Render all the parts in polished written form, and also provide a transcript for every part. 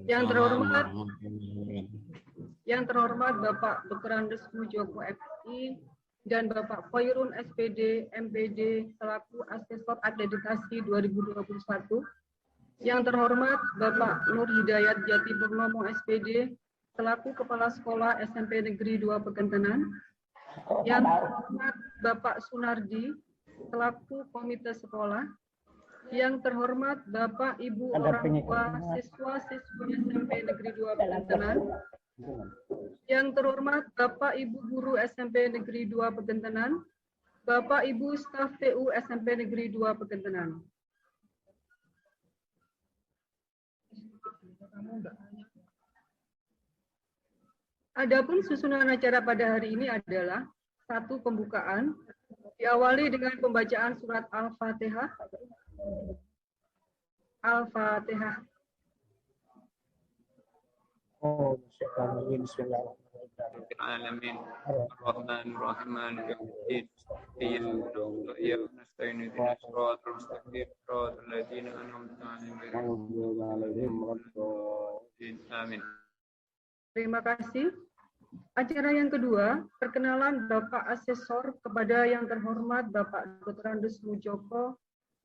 Yang terhormat Bapak Dr. Andes Mujoko FI dan Bapak Khairun SPD MPD selaku asesor akreditasi 2021. Yang terhormat Bapak Nur Hidayat Jati Purnomo SPD selaku Kepala Sekolah SMP Negeri 2 Pegentenan. Yang terhormat Bapak Sunardi selaku Komite Sekolah. Yang terhormat Bapak Ibu orang tua siswa-siswi SMP Negeri 2 Pegentenan. Yang terhormat Bapak Ibu guru SMP Negeri 2 Pegentenan. Bapak Ibu staf TU SMP Negeri 2 Pegentenan. Adapun susunan acara pada hari ini adalah 1. Pembukaan diawali dengan pembacaan surat Al-Fatihah. Al-Fatihah. Bismillahirrahmanirrahim. Ar-Rahmanir-Rahim. Maliki yaumiddin. Iyyaka nasta'in ihdinas siratal mustaqim. Siratal ladzina an'amta 'alaihim. Amin. Terima kasih. Acara yang kedua, perkenalan Bapak Asesor kepada yang terhormat Bapak Dr. Andes Mujoko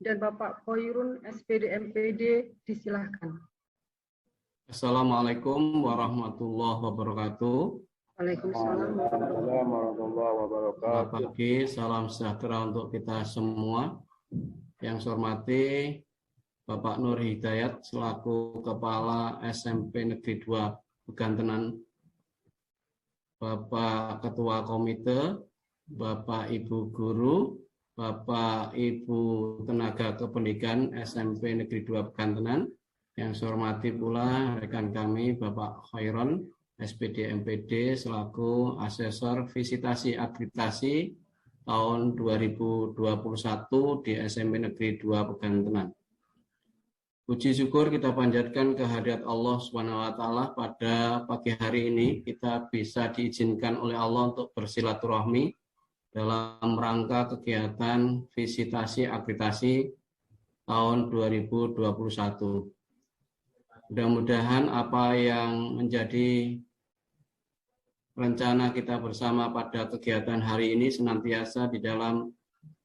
dan Bapak Khairun SPD MPD, disilahkan. Assalamualaikum warahmatullahi wabarakatuh. Waalaikumsalam warahmatullahi wabarakatuh. Selamat pagi, salam sejahtera untuk kita semua. Yang saya hormati Bapak Nur Hidayat selaku Kepala SMP Negeri 2 Pegantenan, Bapak Ketua Komite, Bapak Ibu Guru, Bapak Ibu Tenaga Kependidikan SMP Negeri 2 Pegantenan. Yang saya hormati pula rekan kami Bapak Khairun SPD MPD selaku asesor visitasi akreditasi tahun 2021 di SMP Negeri 2 Pegantenan. Puji syukur kita panjatkan kehadirat Allah SWT pada pagi hari ini kita bisa diizinkan oleh Allah untuk bersilaturahmi dalam rangka kegiatan visitasi akreditasi tahun 2021. Mudah-mudahan apa yang menjadi rencana kita bersama pada kegiatan hari ini senantiasa di dalam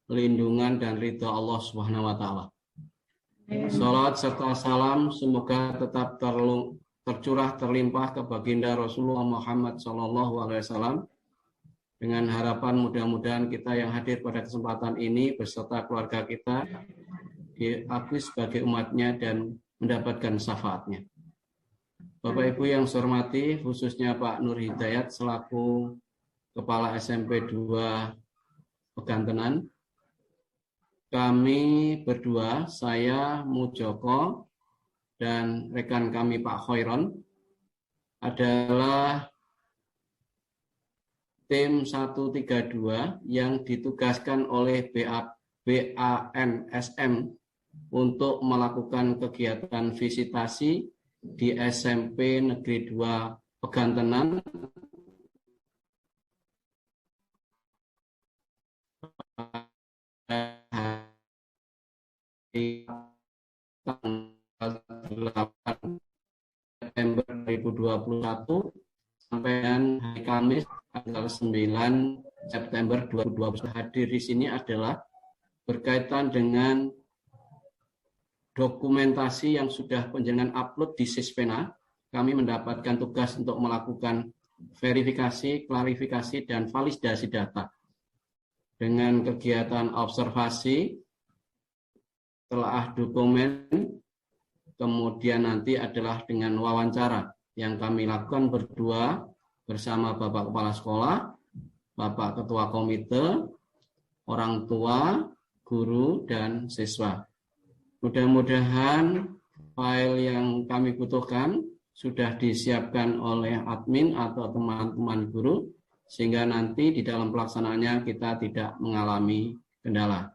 lindungan dan ridha Allah Subhanahu wa taala. Salat serta salam semoga tetap tercurah terlimpah ke baginda Rasulullah Muhammad SAW dengan harapan mudah-mudahan kita yang hadir pada kesempatan ini beserta keluarga kita diakui sebagai umatnya dan mendapatkan syafaatnya. Bapak Ibu yang saya hormati, khususnya Pak Nur Hidayat selaku Kepala SMP 2 Pegantenan, kami berdua, saya Mujoko dan rekan kami Pak Khairun adalah tim 132 yang ditugaskan oleh BANSM untuk melakukan kegiatan visitasi di SMP Negeri 2 Pegantenan tanggal 8 September 2021 sampai hari Kamis tanggal 9 September 2021. Hadir di sini adalah berkaitan dengan dokumentasi yang sudah penjenengan upload di Sispena. Kami mendapatkan tugas untuk melakukan verifikasi, klarifikasi, dan validasi data. Dengan kegiatan observasi, telaah dokumen, kemudian nanti adalah dengan wawancara yang kami lakukan berdua bersama Bapak Kepala Sekolah, Bapak Ketua Komite, orang tua, guru, dan siswa. Mudah-mudahan file yang kami butuhkan sudah disiapkan oleh admin atau teman-teman guru, sehingga nanti di dalam pelaksanaannya kita tidak mengalami kendala.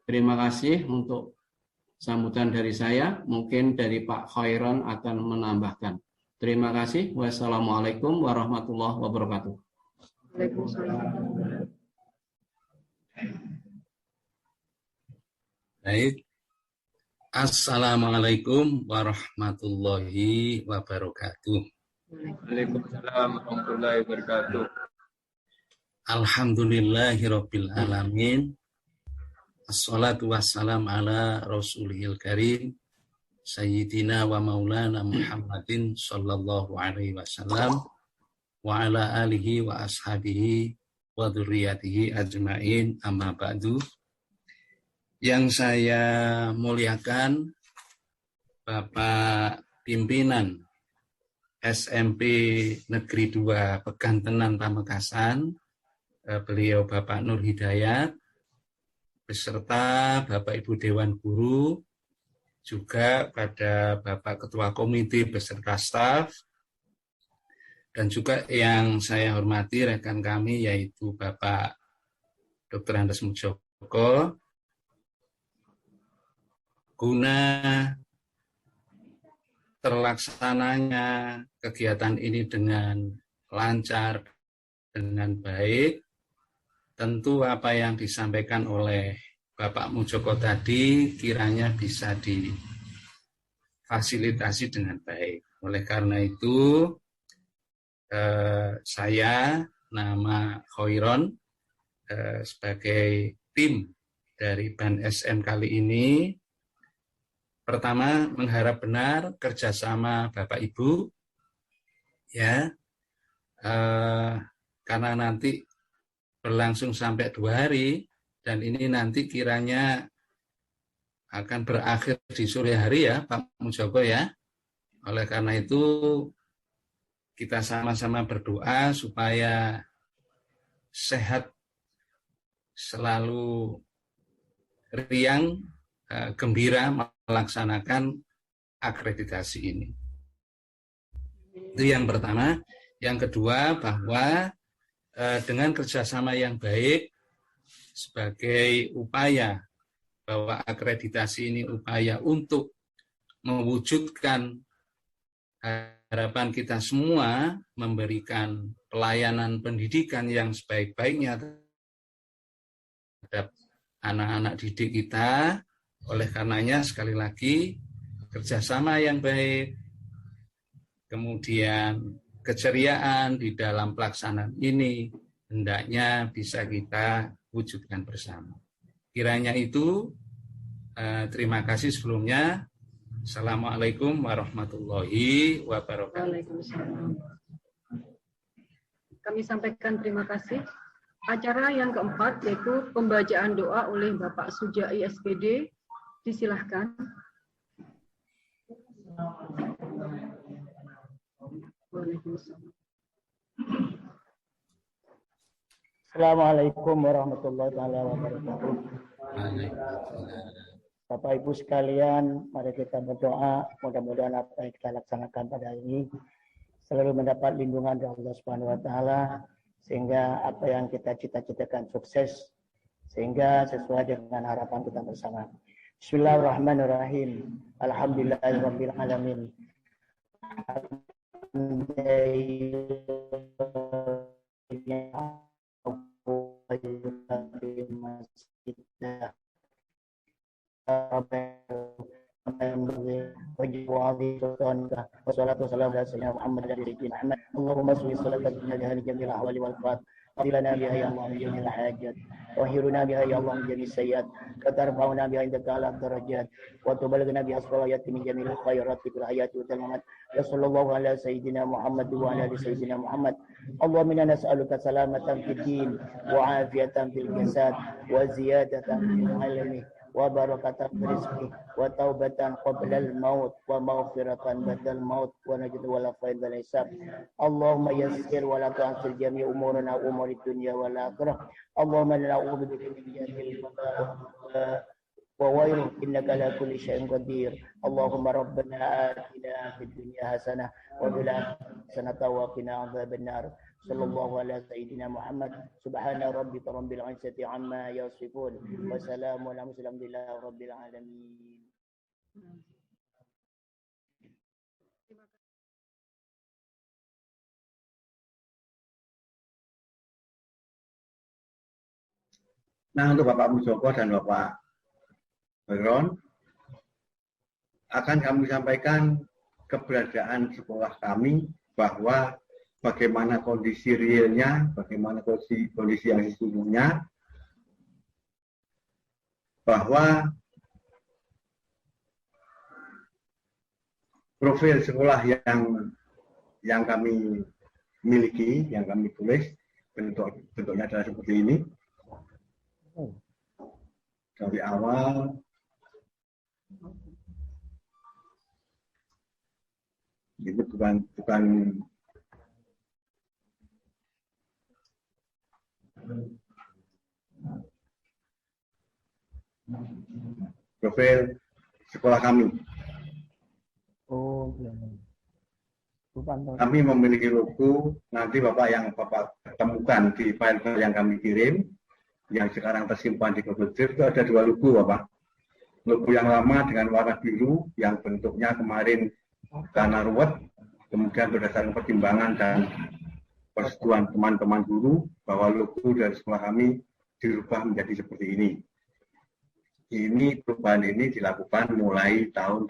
Terima kasih untuk sambutan dari saya. Mungkin dari Pak Khairun akan menambahkan. Terima kasih. Wassalamualaikum warahmatullahi wabarakatuh. Baik. Assalamualaikum warahmatullahi wabarakatuh. Waalaikumsalam warahmatullahi wabarakatuh. Alhamdulillahirabbil alamin. Assalatu wassalam ala rasulihil karim Sayyidina wa maulana Muhammadin sallallahu alaihi wasallam wa ala alihi wa ashabihi wa dzurriyyatihi ajmain, amma ba'du. Yang saya muliakan Bapak Pimpinan SMP Negeri 2 Pegantenan Pamekasan, beliau Bapak Nur Hidayat, beserta Bapak Ibu Dewan Guru, juga pada Bapak Ketua Komite beserta staf, dan juga yang saya hormati rekan kami yaitu Bapak Dr. Andes Mujoko. Guna terlaksananya kegiatan ini dengan lancar, dengan baik, tentu apa yang disampaikan oleh Bapak Mujoko tadi kiranya bisa difasilitasi dengan baik. Oleh karena itu, saya, nama Khoiron, sebagai tim dari BAN SM kali ini, pertama mengharap benar kerjasama Bapak Ibu, ya, karena nanti berlangsung sampai 2 hari, dan ini nanti kiranya akan berakhir di sore hari ya Pak Mujoko ya. Oleh karena itu kita sama-sama berdoa supaya sehat, selalu riang, gembira melaksanakan akreditasi ini. Itu yang pertama. Yang kedua, bahwa dengan kerjasama yang baik sebagai upaya bahwa akreditasi ini upaya untuk mewujudkan harapan kita semua memberikan pelayanan pendidikan yang sebaik-baiknya terhadap anak-anak didik kita. Oleh karenanya sekali lagi kerjasama yang baik, kemudian keceriaan di dalam pelaksanaan ini hendaknya bisa kita wujudkan bersama. Kiranya itu, terima kasih sebelumnya. Assalamualaikum warahmatullahi wabarakatuh. Waalaikumsalam. Kami sampaikan terima kasih. Acara yang keempat yaitu pembacaan doa oleh Bapak Sujai SPD. Disilahkan. Assalamualaikum warahmatullahi wabarakatuh. Bapak Ibu sekalian, mari kita berdoa, mudah-mudahan apa yang kita laksanakan pada hari ini selalu mendapat lindungan dari Allah Subhanahu wa taala, sehingga apa yang kita cita-citakan sukses, sehingga sesuai dengan harapan kita bersama. Bismillahirrahmanirrahim. Alhamdulillahirabbil alamin. Wassalatu wassalamu ala sayyidina Muhammad wa ala alihi Muhammad. Allahumma shalli salatan ala jamil ahwali wal afat. Fadilana biha ya Allah jamil hajat. Wahiruna biha ya Allah jamil sayyat. Katarfauna biha indaka ala darajat. Wa tubalghana biha as-salawat min jamil khairat fil hayati wal mamat. Ya sallallahu ala sayyidina Muhammad wa ala ali sayyidina Muhammad. Allahumma inna nas'aluka salamatan fid din wa afiyatan fil jasad wa ziyadatan fil ilmi wa barakatan fil rizqi wa taubatan qabla al-maut wa maghfiratan ba'da al-maut wa najd wal afaid wal hisab. Allahumma yassir wa la tu'assir jami' umurana umuri dunya wal akhirah. Allahumma na'udzu bika min jahil وغيره إنك على كل شيء قدير. اللهم ربنا آتنا في الدنيا حسنة وفي الآخرة حسنة وقنا عذاب النار. صلى الله على سيدنا محمد. سبحان ربك رب العزة عما يصفون وسلام على المرسلين لله رب العالمين. Nah, untuk Bapak Mujoko dan Bapak Khoiron, akan kami sampaikan keberadaan sekolah kami, bahwa bagaimana kondisi realnya, bagaimana kondisi yang sesungguhnya, bahwa profil sekolah yang kami miliki, yang kami tulis, bentuknya adalah seperti ini. Dari awal itu bukan profil sekolah kami. Oh, iya. Kami memiliki logo, nanti Bapak temukan di file-file yang kami kirim, yang sekarang tersimpan di Google Drive, itu ada 2 logo, Bapak. Logo yang lama dengan warna biru, yang bentuknya kemarin karena ruwet, kemudian berdasarkan pertimbangan dan persetujuan teman-teman guru, bahwa logo dari sekolah kami dirubah menjadi seperti ini. Ini perubahan ini dilakukan mulai tahun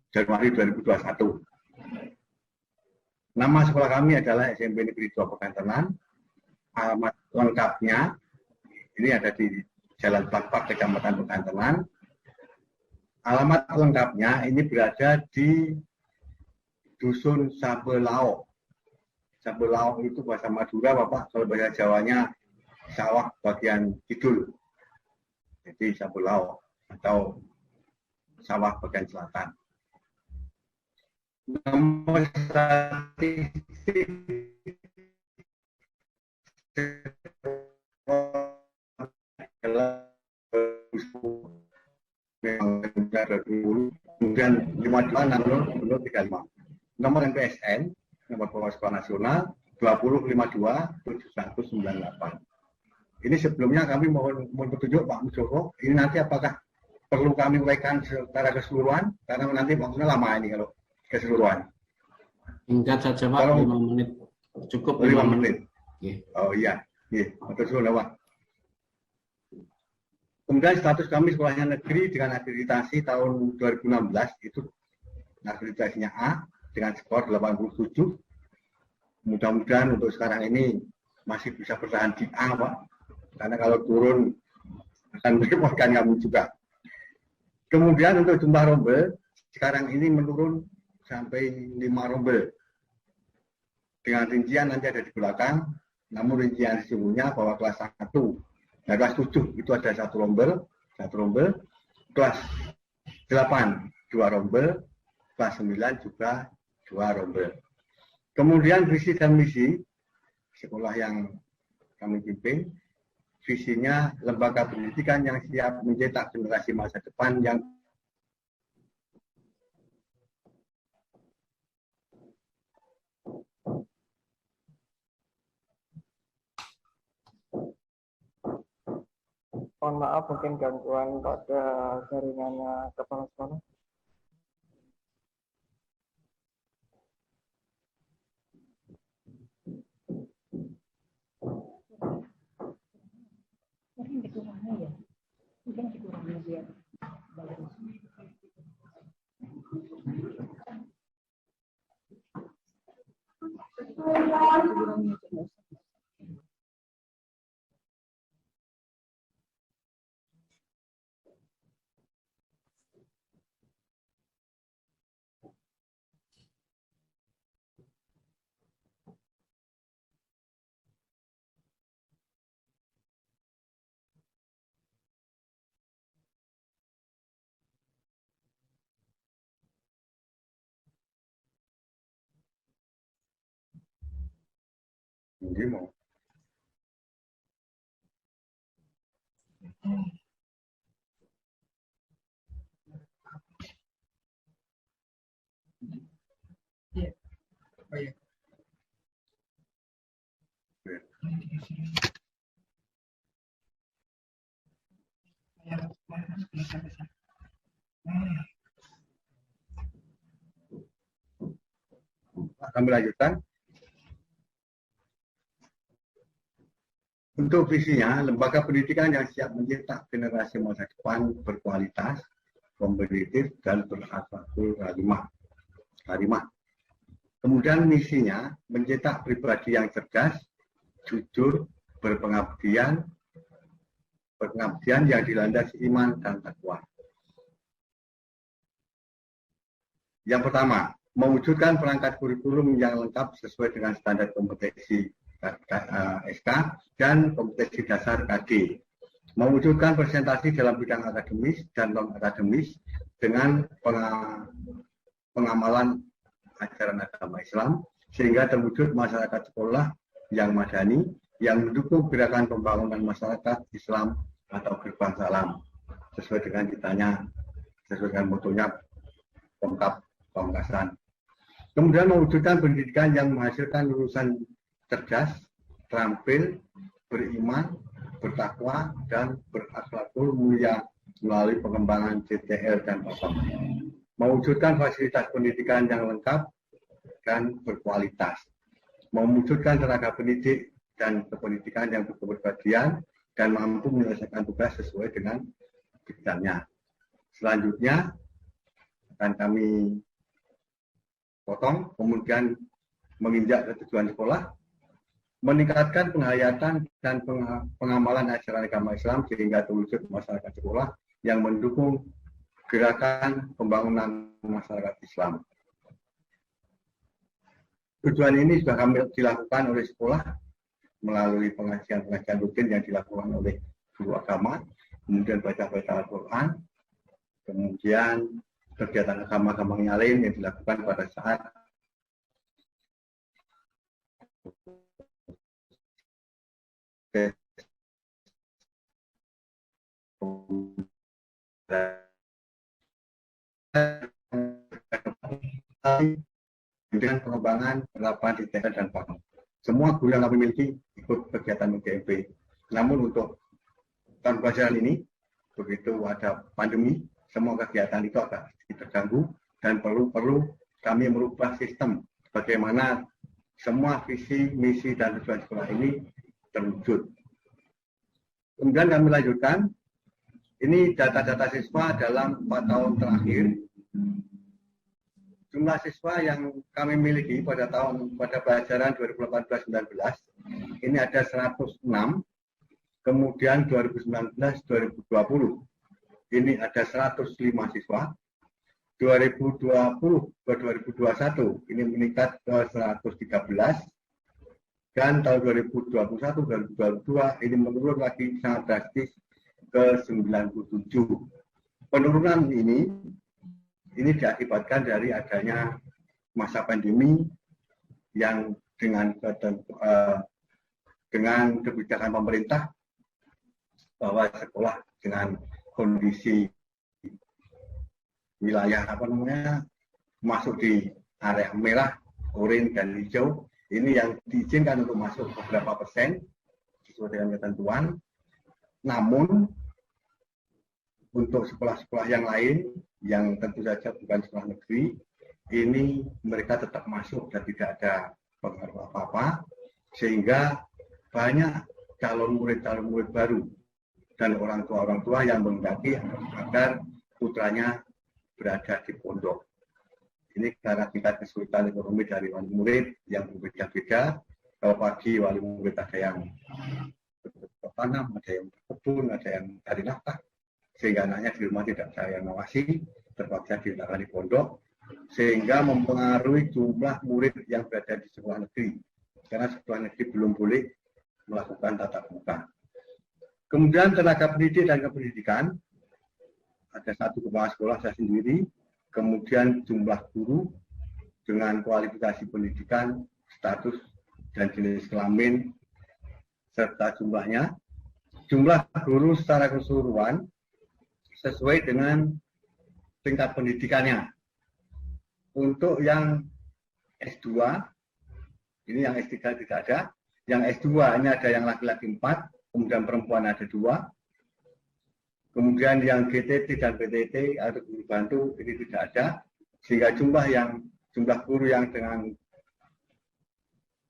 Januari 2021. Nama sekolah kami adalah SMP Negeri 2 Pekanternan. Alamat lengkapnya ini ada di Jalan Plakpak, Kecamatan Pekanternan. Alamat lengkapnya ini berada di Dusun Sabelao. Sabelao itu bahasa Madura, Bapak. Kalau bahasa Jawanya sawah bagian kidul. Jadi Sabelao atau sawah bagian selatan. Nomor statistik kemudian 526035. Nomor MPSN, nomor pengelola sekolah nasional 2052798. Ini sebelumnya kami mohon petunjuk Pak Mujogo, ini nanti apakah perlu kami uraikan secara keseluruhan, karena nanti maksudnya lama ini kalau keseluruhan. Singkat saja Pak, 5 menit. Cukup 5 menit. Oh iya, betul Pak. Kemudian status kami sekolahnya negeri dengan akreditasi tahun 2016 itu akreditasinya A dengan skor 87. Mudah-mudahan untuk sekarang ini masih bisa bertahan di A, Pak. Karena kalau turun akan merepotkan kami juga. Kemudian untuk jumlah rombel sekarang ini menurun sampai 5 rombel. Dengan rincian nanti ada di belakang, namun rincian sesungguhnya bahwa kelas 1, nah kelas 7 itu ada 1 rombel, kelas 8 2 rombel, kelas 9 juga 2 rombel. Kemudian visi dan misi sekolah yang kami pimpin, visinya lembaga pendidikan yang siap mencetak generasi masa depan yang mohon maaf mungkin gangguan pada jaringannya kepala sekolah. Mungkin dikurangi biar ini mau. Kami lanjutkan. Untuk visinya, lembaga pendidikan yang siap mencetak generasi masa depan berkualitas kompetitif, dan berakhlakul karimah. Kemudian misinya mencetak pribadi yang cerdas, jujur, berpengabdian yang dilandasi iman dan takwa. Yang pertama, mewujudkan perangkat kurikulum yang lengkap sesuai dengan standar kompetensi SK dan kompetensi dasar KD. Mewujudkan presentasi dalam bidang akademis dan non-akademis dengan pengamalan ajaran agama Islam, sehingga terwujud masyarakat sekolah yang madani, yang mendukung gerakan pembangunan masyarakat Islam atau gerbang salam, sesuai dengan sesuai dengan motonya Pemkasan. Kemudian mewujudkan pendidikan yang menghasilkan lulusan cerdas, terampil, beriman, bertakwa, dan berakhlakul mulia melalui pengembangan CTL dan PAPAM. Mewujudkan fasilitas pendidikan yang lengkap dan berkualitas. Mewujudkan tenaga pendidik dan kependidikan yang berkepribadian dan mampu menyelesaikan tugas sesuai dengan bidangnya. Selanjutnya akan kami potong, kemudian menginjak ke tujuan sekolah, meningkatkan penghayatan dan pengamalan ajaran agama Islam sehingga terwujud masyarakat sekolah yang mendukung gerakan pembangunan masyarakat Islam. Tujuan ini sudah kami dilakukan oleh sekolah melalui pengajian-pengajian rutin yang dilakukan oleh guru agama, kemudian baca-baca Al-Quran, kemudian kegiatan agama-agama yang lain yang dilakukan pada saat dengan pengembangan penerapan di TK dan PAPAM. Semua guru yang kami miliki ikut kegiatan UGMP. Namun untuk tahun pelajaran ini, begitu ada pandemi, semua kegiatan itu agak terganggu dan perlu kami merubah sistem bagaimana semua visi, misi, dan tujuan sekolah ini terwujud. Kemudian kami lanjutkan, ini data-data siswa dalam 4 tahun terakhir. Jumlah siswa yang kami miliki pada pelajaran 2018-19 ini ada 106, kemudian 2019-2020 ini ada 105 siswa, 2020 ke 2021 ini meningkat ke 113, dan tahun 2021-2022 ini menurun lagi sangat drastis ke 97. Penurunan ini diakibatkan dari adanya masa pandemi yang dengan kebijakan pemerintah bahwa sekolah dengan kondisi wilayah masuk di area merah, oranye, dan hijau, ini yang diizinkan untuk masuk beberapa persen sesuai dengan ketentuan. Namun untuk sekolah-sekolah yang lain yang tentu saja bukan sekolah negeri, ini mereka tetap masuk dan tidak ada pengaruh apa-apa, sehingga banyak calon murid baru dan orang tua yang menghendaki agar putranya berada di pondok. Ini karena tingkat kesulitan ekonomi dari wali murid yang berbeda-beda. Kalau pagi wali murid ada yang bertanam, ada yang berkebun, ada yang cari nafkah, sehingga anaknya di rumah tidak ada yang mengawasi, terpaksa diletakkan di pondok, sehingga mempengaruhi jumlah murid yang berada di sekolah negeri, karena sekolah negeri belum boleh melakukan tatap muka. Kemudian tenaga pendidik dan kependidikan, ada satu kepala sekolah saya sendiri, kemudian jumlah guru dengan kualifikasi pendidikan, status dan jenis kelamin, serta jumlahnya. Jumlah guru secara keseluruhan sesuai dengan tingkat pendidikannya. Untuk yang S2, ini yang S3 tidak ada. Yang S2 ini ada yang laki-laki 4, kemudian perempuan ada 2. Kemudian yang GTT dan PTT atau guru bantu ini tidak ada. Sehingga jumlah guru yang dengan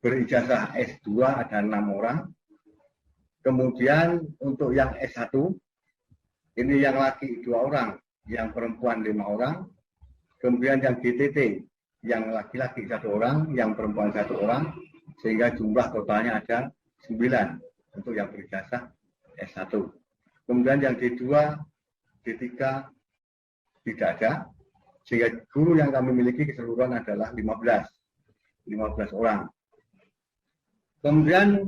berijazah S2 ada 6 orang. Kemudian untuk yang S1, ini yang laki 2 orang, yang perempuan 5 orang, kemudian yang GTT, yang laki-laki 1 orang, yang perempuan 1 orang, sehingga jumlah totalnya ada 9 untuk yang berijazah S1. Kemudian yang D2, D3 tidak ada, sehingga guru yang kami miliki keseluruhan adalah 15 orang. Kemudian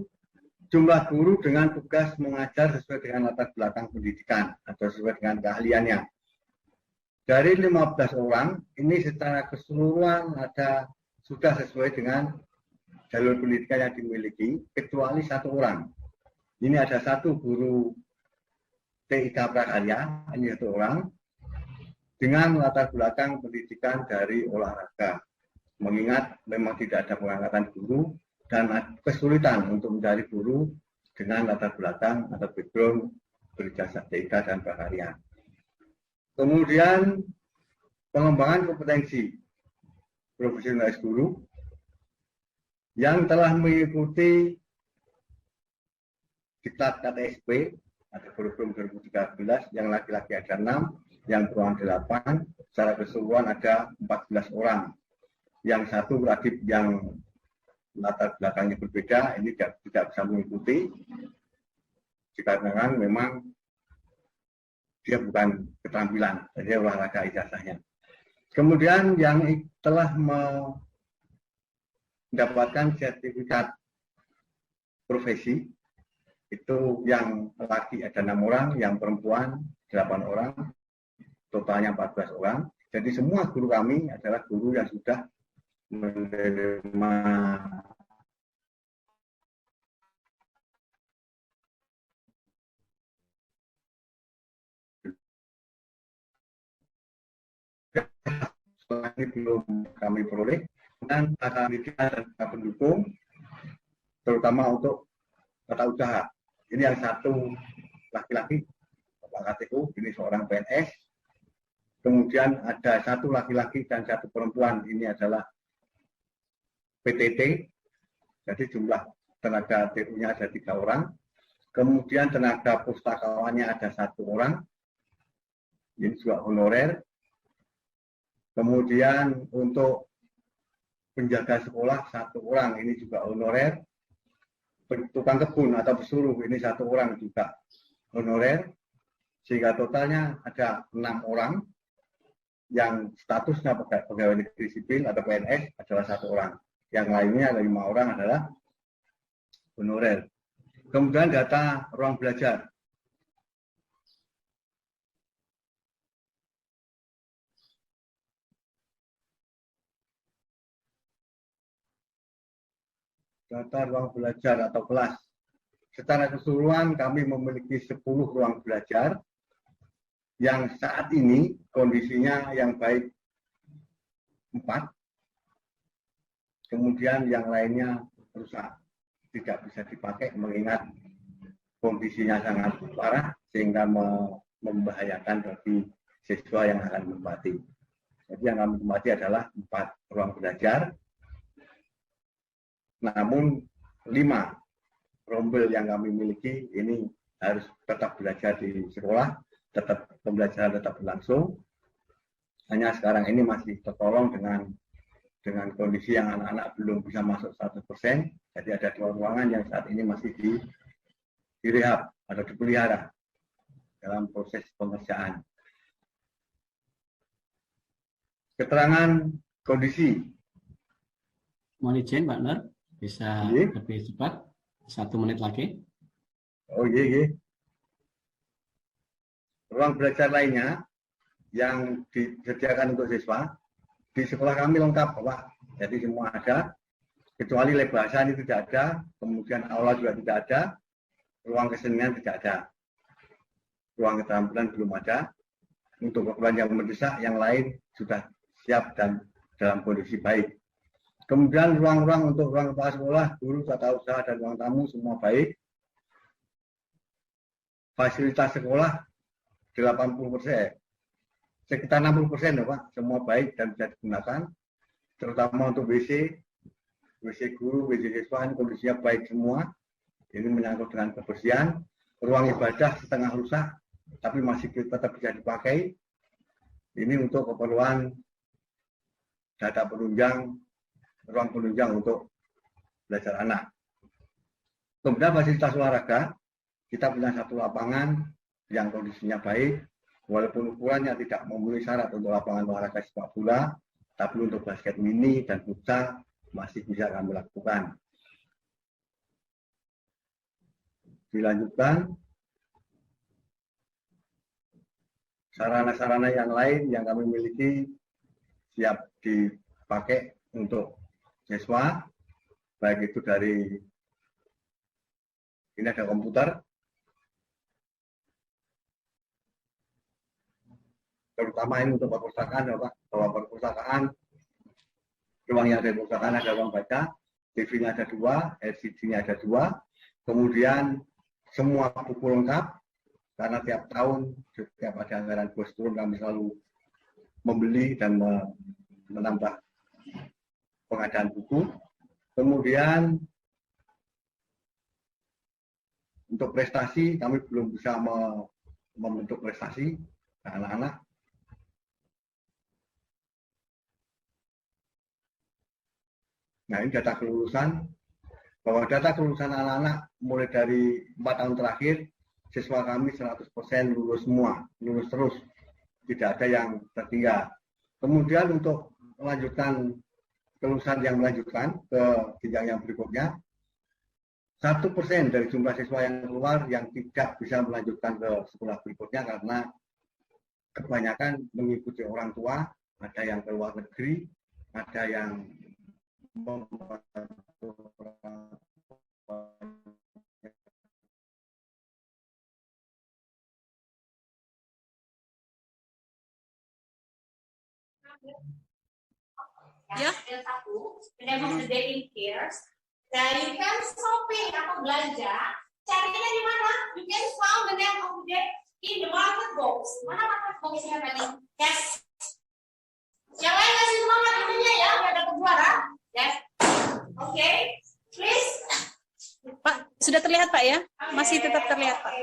jumlah guru dengan tugas mengajar sesuai dengan latar belakang pendidikan atau sesuai dengan keahliannya. Dari 15 orang, ini secara keseluruhan sudah sesuai dengan jalur pendidikan yang dimiliki, kecuali 1 orang. Ini ada 1 guru TIK Prakarya, ini 1 orang, dengan latar belakang pendidikan dari olahraga. Mengingat memang tidak ada pengangkatan guru, dan kesulitan untuk mencari guru dengan latar belakang atau background berijazah TIK dan Prakarya. Kemudian pengembangan kompetensi profesionalis guru yang telah mengikuti diklat KTSP atau kurikulum 2013, yang laki-laki ada 6, yang perempuan 8, secara keseluruhan ada 14 orang. Yang 1 tadi yang latar belakangnya berbeda, ini tidak bisa mengikuti dikarenakan memang dia bukan keterampilan, jadi olahraga ijazahnya. Kemudian yang telah mendapatkan sertifikat profesi itu yang laki ada 6 orang, yang perempuan 8 orang, totalnya 14 orang. Jadi semua guru kami adalah guru yang sudah menerima ini belum kami peroleh, dan tata pendidikan dan tata pendukung, terutama untuk tata usaha. Ini yang 1 laki-laki, Bapak KTU, ini seorang PNS. Kemudian ada 1 laki-laki dan 1 perempuan, ini adalah PTT, jadi jumlah tenaga TU-nya ada 3 orang. Kemudian tenaga pustakawannya ada 1 orang, ini juga honorer. Kemudian untuk penjaga sekolah 1 orang, ini juga honorer. Tukang kebun atau pesuruh ini 1 orang juga honorer. Sehingga totalnya ada 6 orang yang statusnya pegawai negeri sipil atau PNS adalah 1 orang. Yang lainnya ada 5 orang adalah honorer. Kemudian data ruang belajar. Data ruang belajar atau kelas. Secara keseluruhan kami memiliki 10 ruang belajar yang saat ini kondisinya yang baik 4. Kemudian yang lainnya rusak, tidak bisa dipakai mengingat kondisinya sangat parah sehingga membahayakan bagi siswa yang akan menempati. Jadi yang kami tempati adalah 4 ruang belajar, namun 5 rombel yang kami miliki ini harus tetap belajar di sekolah, tetap pembelajaran tetap berlangsung. Hanya sekarang ini masih tertolong dengan kondisi yang anak-anak belum bisa masuk 100%. Jadi ada 2 ruangan yang saat ini masih direhab atau dipelihara dalam proses pengerjaan. Keterangan kondisi. Mohon izin Pak Nur, bisa lebih cepat, 1 menit lagi. Oh iya. Ruang belajar lainnya yang disediakan untuk siswa di sekolah kami lengkap, Bapak. Jadi semua ada, kecuali lab bahasa ini tidak ada, kemudian aula juga tidak ada, ruang kesenian tidak ada, ruang keterampilan belum ada. Untuk keperluan yang mendesak, yang lain sudah siap dan dalam kondisi baik. Kemudian ruang-ruang untuk ruang kepala sekolah, guru, tata usaha, dan ruang tamu semua baik. Fasilitas sekolah 80%. Sekitar 60% ya Pak, semua baik dan bisa digunakan, terutama untuk WC guru, WC siswa ini kondisinya baik semua. Ini menyangkut dengan kebersihan. Ruang ibadah setengah rusak, tapi masih tetap bisa dipakai. Ini untuk keperluan data penunjang, ruang penunjang untuk belajar anak. Kemudian fasilitas olahraga, kita punya satu lapangan yang kondisinya baik, walaupun ukurannya tidak memenuhi syarat untuk lapangan olahraga sepak bola, tapi untuk basket mini dan futsal masih bisa kami lakukan. Dilanjutkan, sarana-sarana yang lain yang kami miliki siap dipakai untuk siswa, baik itu dari ini ada komputer, terutama ini untuk perpustakaan, bahwa perpustakaan, ruang yang ada di perpustakaan ada ruang baca, TV-nya ada 2, LCD-nya ada 2, kemudian semua buku lengkap, karena tiap tahun, setiap ada anggaran bos turun, kami selalu membeli dan menambah pengadaan buku. Kemudian untuk prestasi, kami belum bisa membentuk prestasi anak-anak. Nah, ini data kelulusan. Bahwa data kelulusan anak-anak mulai dari 4 tahun terakhir, siswa kami 100% lulus semua, lulus terus. Tidak ada yang tertinggal. Kemudian untuk melanjutkan kelulusan yang melanjutkan ke jenjang yang berikutnya, 1% dari jumlah siswa yang keluar yang tidak bisa melanjutkan ke sekolah berikutnya karena kebanyakan mengikuti orang tua, ada yang ke luar negeri, ada yang ya. Name of the day in here. Nah, you can shopping atau belanja. Carinya di mana? You can found the name of the day in the market box. Mana market boxnya tadi? Yes. Yang lain kasih semangat ininya ya, biar dapat juara. Yes. Oke. Please. Pak, sudah terlihat Pak ya? Masih tetap terlihat Pak.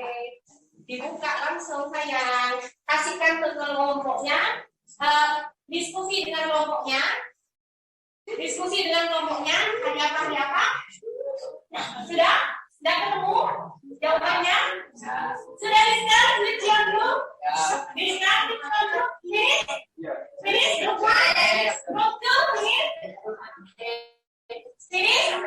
Dibuka langsung saya kasihkan ke kelompoknya. Diskusi dengan kelompoknya. Diskusi dengan kelompoknya, ada apa? Sudah? Sudah ketemu jawabannya? Sudah discuss with your group? Discuss with your group? Finish? Group 1? Group 2? Finish?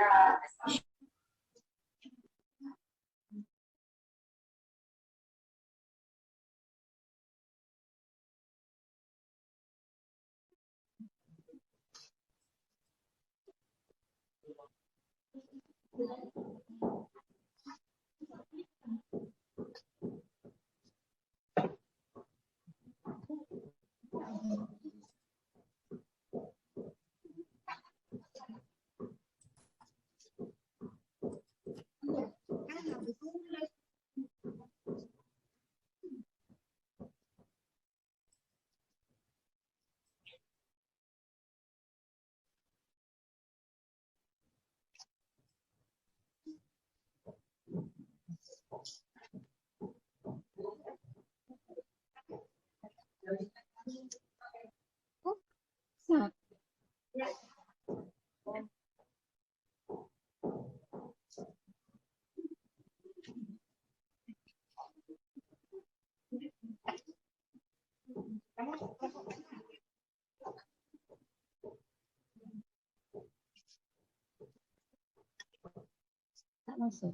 Tak masuk.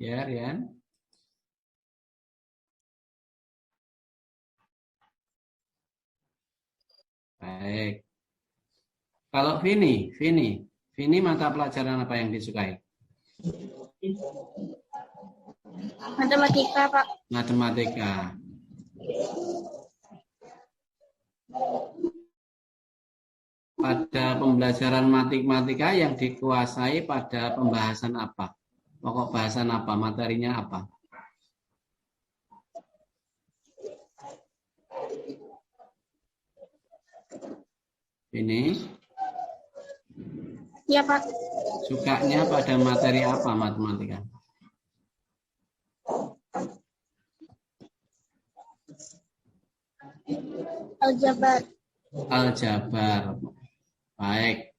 Ya, Rian. Baik. Kalau Vini mata pelajaran apa yang disukai? Matematika, Pak. Matematika. Pada pembelajaran matematika yang dikuasai pada pembahasan apa? Pokok bahasan apa? Materinya apa? Ini Iya, Pak. sukanya pada materi apa matematika? Aljabar. Aljabar. Baik.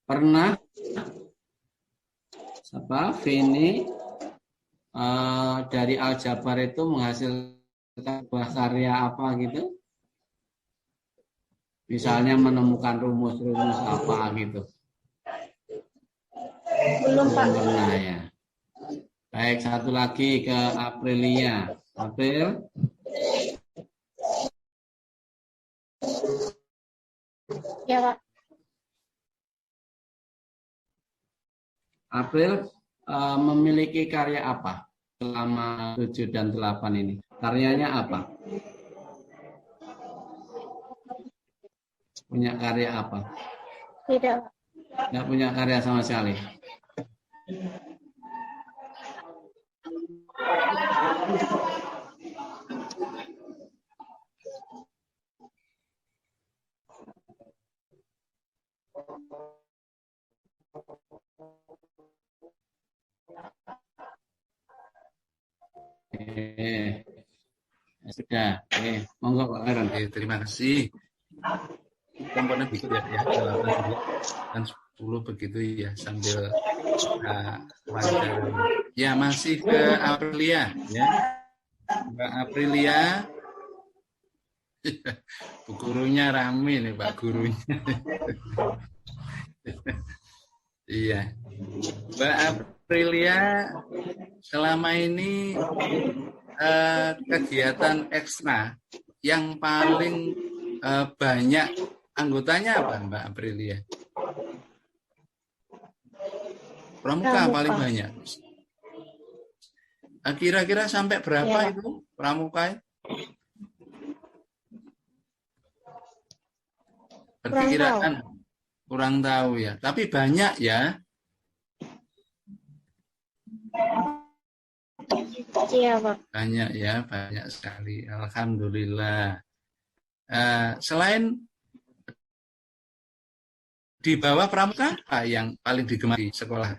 Pernah Vini dari aljabar itu menghasilkan sebuah karya apa gitu? Misalnya menemukan rumus-rumus apa gitu? Belum, Pak. Belum pernah ya. Baik, satu lagi ke Aprilia. April. Ya, Pak. April memiliki karya apa selama 7 dan 8 ini? Karyanya apa? Punya karya apa? Tidak, Pak. Tidak punya karya sama sekali. Sudah. Monggo Pak Aaron. Terima kasih. Komponen begitu ya, 8 dan 10 begitu ya sambil wawancara. Ya masih ke Aprilia ya. Mbak Aprilia. Bu gurunya rame nih Pak gurunya. Iya. Mbak Aprilia selama ini kegiatan ekstra yang paling banyak anggotanya apa Mbak Aprilia? Pramuka paling banyak. Kira-kira sampai berapa Ya. itu pramuka? Perkiraan kurang tahu ya, tapi banyak ya. Iya, Pak. Banyak ya, banyak sekali. Alhamdulillah. Selain di bawah pramuka, apa yang paling digemari di sekolah?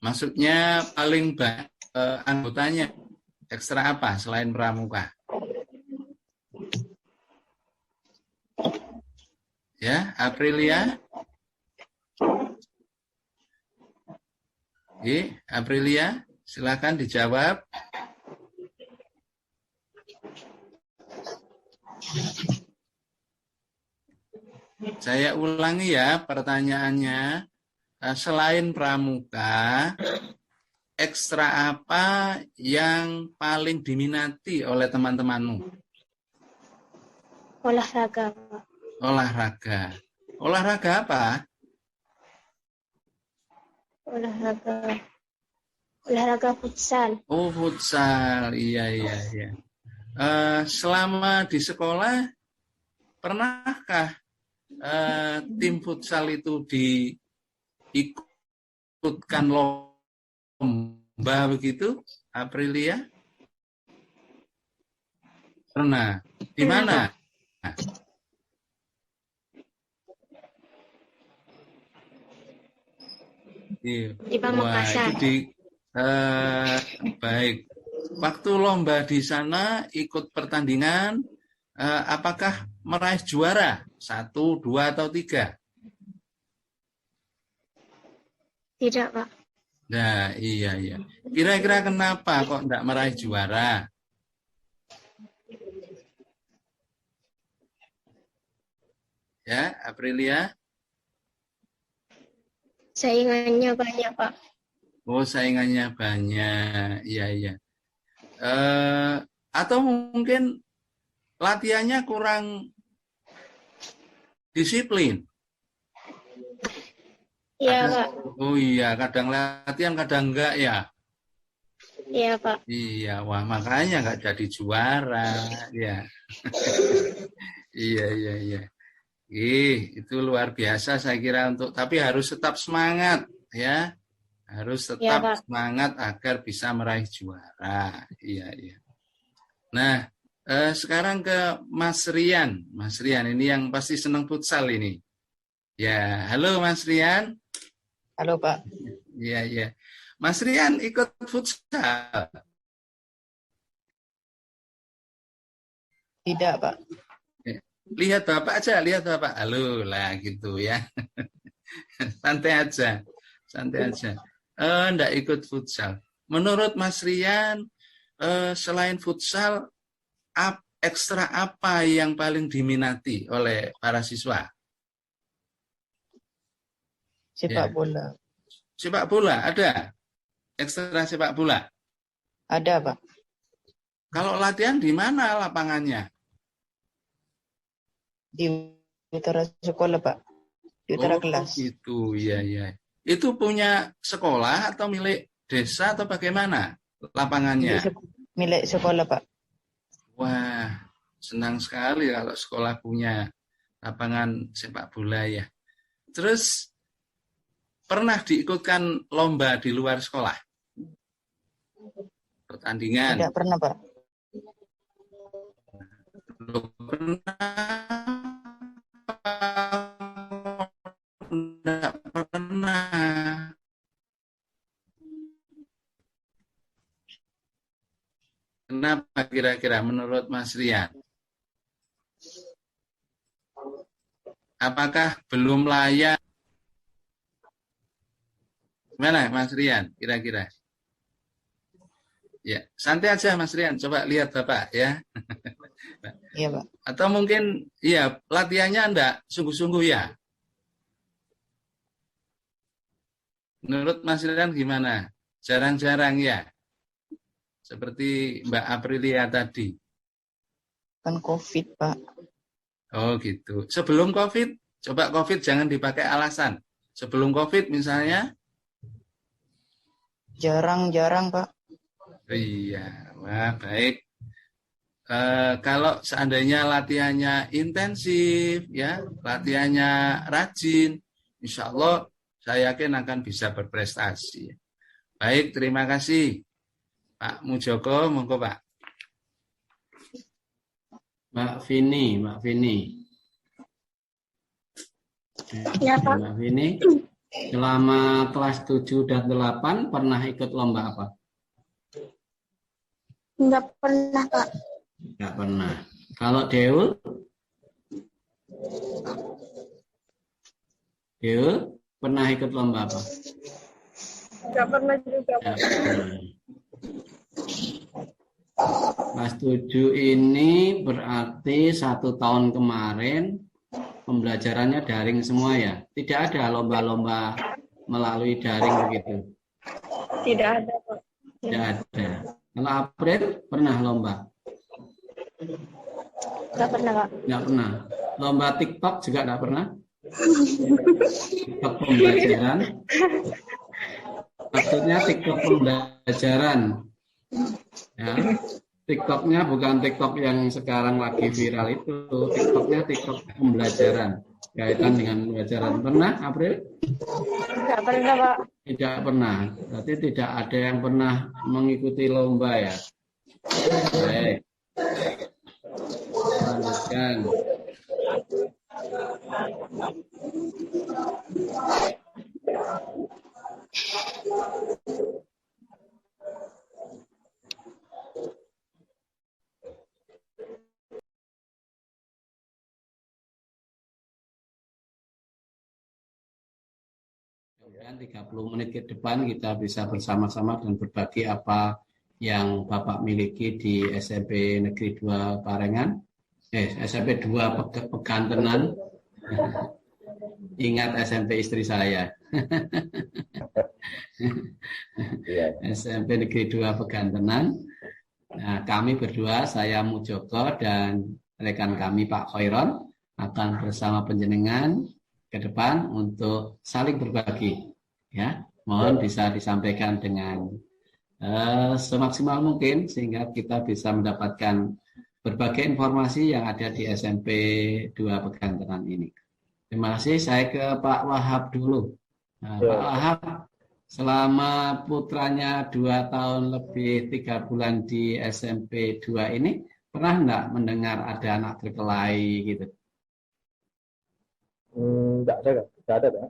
Maksudnya paling banyak anggotanya ekstra apa selain pramuka? Ya, Aprilia. Oke, Aprilia, silakan dijawab. Saya ulangi ya pertanyaannya. Selain pramuka, ekstra apa yang paling diminati oleh teman-temanmu? Olahraga, Pak. Olahraga. Olahraga apa? Olahraga futsal. Oh, futsal. Iya. Selama di sekolah, pernahkah tim futsal itu diikutkan lomba begitu, Aprilia? Pernah. Di mana? Di Pamekasan. Baik. Waktu lomba di sana ikut pertandingan, apakah meraih juara? 1, 2, atau 3? Tidak, Pak. Nah, iya. Kira-kira kenapa kok enggak meraih juara? Ya, Aprilia. Saingannya banyak, Pak. Oh, saingannya banyak. Iya. Atau mungkin latihannya kurang disiplin. Iya, Pak. Oh iya, kadang latihan, kadang enggak ya. Iya, Pak. Iya, wah makanya nggak jadi juara. Ya. Iya. Itu luar biasa saya kira tapi harus tetap semangat ya. Harus tetap semangat agar bisa meraih juara. Iya. Nah, sekarang ke Mas Rian. Mas Rian ini yang pasti senang futsal ini. Ya, halo Mas Rian. Halo Pak. Iya. Mas Rian ikut futsal? Tidak, Pak. Lihat Bapak aja, lihat Bapak. Halo lah gitu ya. Santai aja. Enggak ikut futsal. Menurut Mas Rian, selain futsal, ekstra apa yang paling diminati oleh para siswa? Sepak bola. Sepak bola ada? Ekstra sepak bola? Ada, Pak. Kalau latihan di mana lapangannya? Di utara sekolah, Pak. Di utara kelas. Itu, iya. Itu punya sekolah atau milik desa atau bagaimana lapangannya? Milik sekolah, Pak. Wah, senang sekali kalau sekolah punya lapangan sepak bola ya. Terus pernah diikutkan lomba di luar sekolah? Pertandingan? Tidak pernah, Pak. Tidak pernah. Kenapa kira-kira menurut Mas Rian? Apakah belum layak? Gimana Mas Rian kira-kira? Ya, santai aja Mas Rian, coba lihat Bapak ya. Iya, Pak. Atau mungkin ya latihannya enggak sungguh-sungguh ya. Menurut Mas Rian gimana? Jarang-jarang ya? Seperti Mbak Aprilia tadi. Kan COVID, Pak. Oh gitu. Sebelum COVID, coba COVID jangan dipakai alasan. Sebelum COVID misalnya? Jarang-jarang, Pak. Iya, wah baik. Kalau seandainya latihannya intensif, ya, latihannya rajin, insya Allah saya yakin akan bisa berprestasi. Baik, terima kasih. Pak Mujoko, monggo Pak. Mbak Vini. Ya, Pak. Mbak Vini, selama kelas 7 dan 8 pernah ikut lomba apa? Enggak pernah, Pak. Enggak pernah. Kalau Deul? Deul, pernah ikut lomba apa? Enggak pernah juga, Pak. Kelas 7 ini berarti 1 tahun kemarin pembelajarannya daring semua ya? Tidak ada lomba-lomba melalui daring begitu? Tidak ada, Pak. Tidak ada. Kalau April pernah lomba? Enggak pernah, Pak. Enggak pernah. Lomba TikTok juga enggak pernah? TikTok pembelajaran? Maksudnya TikTok pembelajaran. Ya. TikToknya bukan TikTok yang sekarang lagi viral itu. TikToknya TikTok pembelajaran. Kaitan dengan pembelajaran. Pernah, April? Enggak pernah, Pak. Tidak pernah. Berarti tidak ada yang pernah mengikuti lomba ya. Baik. Lanjutkan. Kemudian 30 menit ke depan kita bisa bersama-sama dan berbagi apa yang Bapak miliki di SMP Negeri 2 Parengan, SMP 2 Pegantenan. Ingat SMP istri saya. SMP Negeri 2 Pegantenan. Nah, kami berdua, saya Mujoko dan rekan kami Pak Khairon akan bersama penjenengan ke depan untuk saling berbagi. Ya, mohon bisa disampaikan dengan semaksimal mungkin sehingga kita bisa mendapatkan berbagai informasi yang ada di SMP 2 Pegantenan ini. Terima kasih. Saya ke Pak Wahab dulu. Nah, Pak Wahab, selama putranya 2 tahun lebih 3 bulan di SMP 2 ini, pernah enggak mendengar ada anak berkelahi gitu? Enggak ada.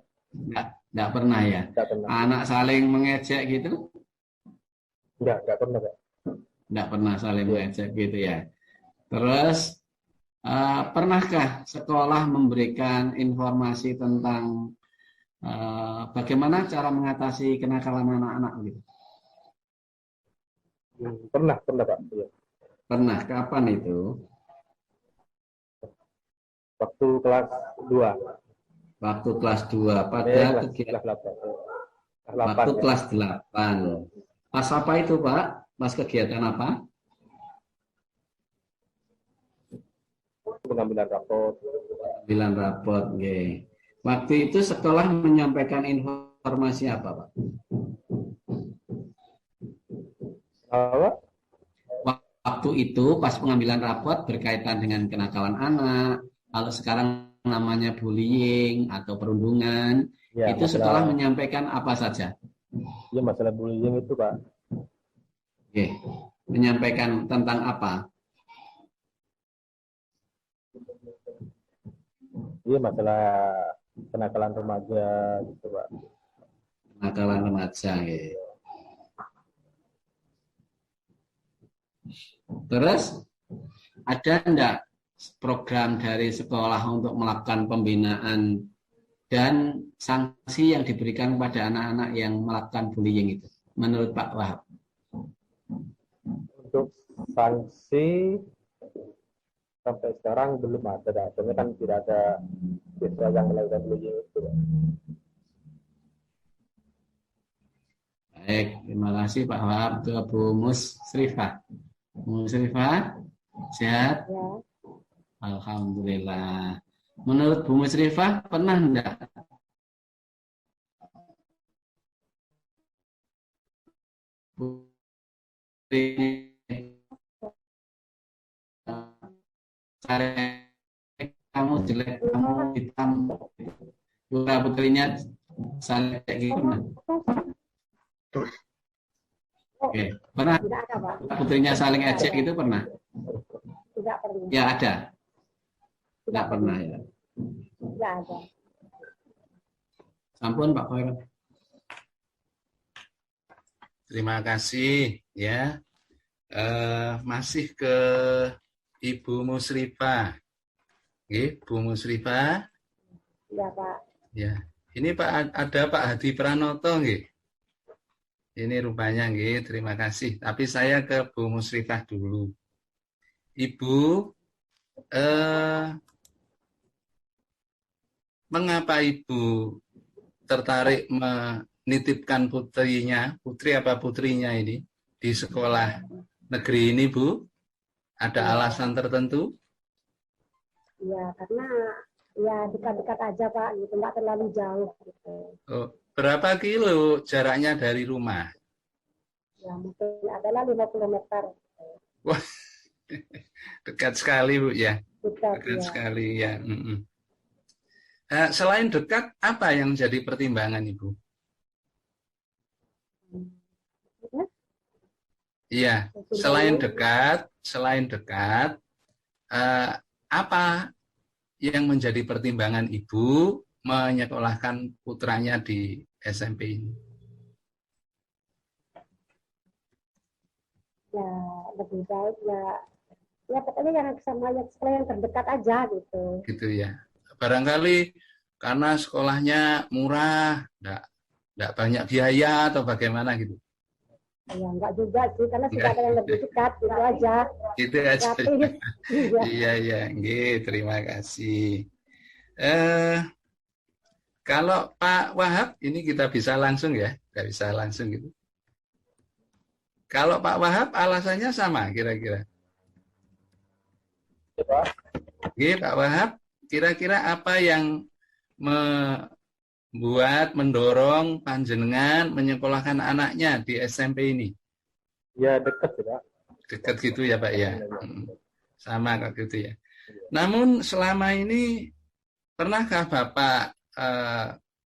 Enggak pernah ya? Enggak pernah. Anak saling mengejek gitu? Enggak pernah, Pak. Enggak pernah saling mengejek gitu ya. Terus, pernahkah sekolah memberikan informasi tentang bagaimana cara mengatasi kenakalan anak-anak gitu? Pernah Pak. Iya. Pernah. Kapan itu? Waktu kelas 2. Waktu kelas 2. Pada kelas 8. Waktu ya. kelas 8. Pas apa itu, Pak? Pas kegiatan apa? Pengambilan rapot. Pengambilan rapot, okay. Waktu itu sekolah menyampaikan informasi apa, Pak? Apa? Waktu itu pas pengambilan rapot berkaitan dengan kenakalan anak, kalau sekarang namanya bullying atau perundungan, ya, itu sekolah menyampaikan apa saja? Ya, masalah bullying itu, Pak. Oke. Menyampaikan tentang apa? Iya, masalah kenakalan remaja gitu, Pak. Kenakalan remaja, gitu. Terus ada enggak program dari sekolah untuk melakukan pembinaan dan sanksi yang diberikan kepada anak-anak yang melakukan bullying itu? Menurut Pak Wahab. Untuk sanksi sampai sekarang belum ada, artinya kan tidak ada siswa yang melakukan bullying itu. Baik, terima kasih Pak Wahab. Ke Bu Musrifah. Bu Musrifah, sehat? Ya. Alhamdulillah. Menurut Bu Musrifah, pernah enggak kamu jelek, kamu hitam, putrinya saling kayak gimana? Oke, pernah putrinya saling ejek gitu pernah? Tidak pernah. Ya ada. Tidak pernah ya. Tidak ada. Sampun Pak Khairon. Terima kasih ya. Masih ke Ibu Musrifah. Bu Musrifah. Ya, Pak. Ya. Ini Pak ada Pak Hadi Pranoto nggih. Ini rupanya nggih, terima kasih. Tapi saya ke Bu Musrifah dulu. Ibu, mengapa Ibu tertarik menitipkan putri apa putrinya ini di sekolah negeri ini, Bu? Ada alasan tertentu? Ya, karena ya dekat-dekat aja, Pak, gitu, nggak terlalu jauh gitu. Oh, berapa kilo jaraknya dari rumah? Ya, mungkin adalah 5 km. Wah, dekat sekali, Bu, ya. Dekat ya. sekali, ya. Selain dekat, apa yang jadi pertimbangan, Ibu? Iya, selain dekat, apa yang menjadi pertimbangan Ibu menyekolahkan putranya di SMP ini? Ya, lebih baik ya pokoknya yang sama sekolah yang terdekat aja gitu. Gitu ya. Barangkali karena sekolahnya murah, enggak banyak biaya atau bagaimana gitu. Ya, enggak juga sih, karena sudah ada yang lebih dekat, gitu aja. Gitu aja. Iya, nggih, terima kasih. Kalau Pak Wahab, ini kita bisa langsung ya, nggak bisa langsung gitu. Kalau Pak Wahab alasannya sama kira-kira. Oke, Pak Wahab, kira-kira apa yang mendorong panjenengan menyekolahkan anaknya di SMP ini? Ya dekat ya Pak. Dekat gitu ya Pak ya. Sama kok gitu ya. Namun selama ini pernahkah Bapak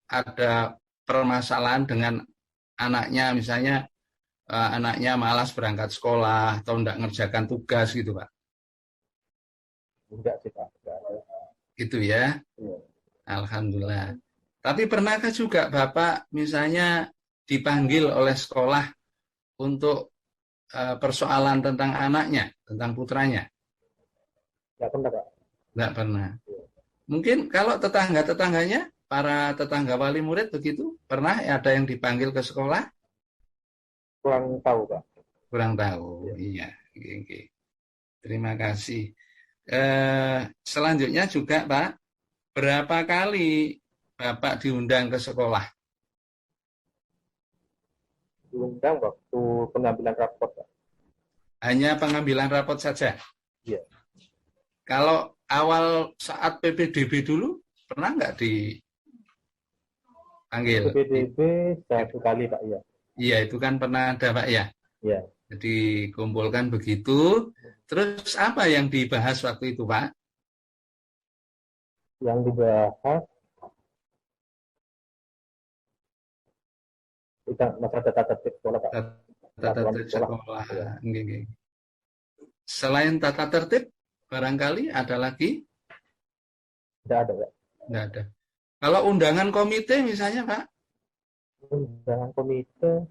ada permasalahan dengan anaknya, misalnya anaknya malas berangkat sekolah atau tidak ngerjakan tugas gitu Pak? Enggak sih Pak. Gitu ya. Iya. Alhamdulillah. Tapi pernahkah juga Bapak misalnya dipanggil oleh sekolah untuk persoalan tentang anaknya, tentang putranya? Enggak pernah Pak. Enggak pernah. Mungkin kalau tetangga-tetangganya, para tetangga wali murid begitu, pernah ada yang dipanggil ke sekolah? Kurang tahu Pak. Kurang tahu, iya. Oke. Terima kasih. Selanjutnya juga Pak, berapa kali Bapak diundang ke sekolah? Diundang waktu pengambilan rapot Pak. Hanya pengambilan rapot saja? Iya. Kalau awal saat PPDB dulu, pernah nggak dipanggil? PPDB satu kali Pak, ya. Iya, itu kan pernah ada Pak ya? Iya. Jadi kumpulkan begitu. Terus apa yang dibahas waktu itu Pak? Yang dibahas masalah tata tertib sekolah Pak. Tata tertib sekolah. Ya. Selain tata tertib, barangkali ada lagi? Tidak ada Pak. Tidak ada. Kalau undangan komite misalnya Pak? Undangan komite,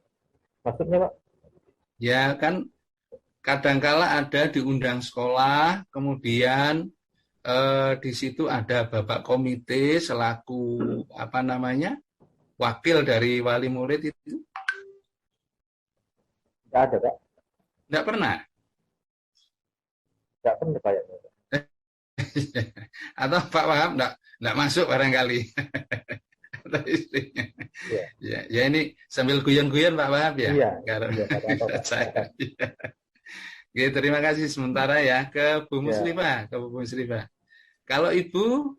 maksudnya Pak? Ya kan kadangkala ada diundang sekolah, kemudian di situ ada bapak komite selaku wakil dari wali murid itu. Tidak ada Pak. Tidak pernah? Tidak pernah Pak. Atau Pak Wahab tidak masuk barangkali. Atau istrinya. Ya. Ya ini sambil guyon-guyon Pak Wahab ya. Iya. Oke, terima kasih sementara ya ke Bu Muslimah, ke Bu Muslimah. Kalau Ibu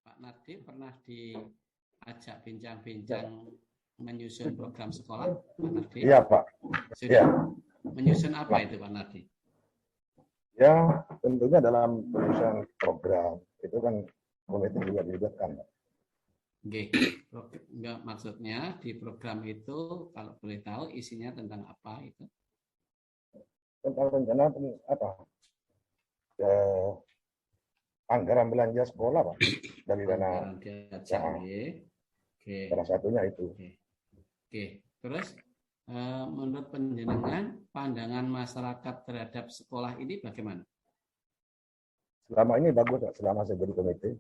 Pak Nardi pernah diajak bincang-bincang menyusun program sekolah, Pak Nardi? Iya, Pak. Sudah. Ya. Menyusun apa itu, Pak Nardi? Ya, tentunya dalam penyusunan program itu kan komite juga dilibatkan. Oke. Enggak, maksudnya di program itu kalau boleh tahu isinya tentang apa itu? Tentang rencana apa? Anggaran belanja sekolah, Pak. Dari dana Oke. Salah satunya itu. Oke. Terus menurut panjenengan pandangan masyarakat terhadap sekolah ini bagaimana? Selama ini bagus, Pak. Selama saya jadi komite.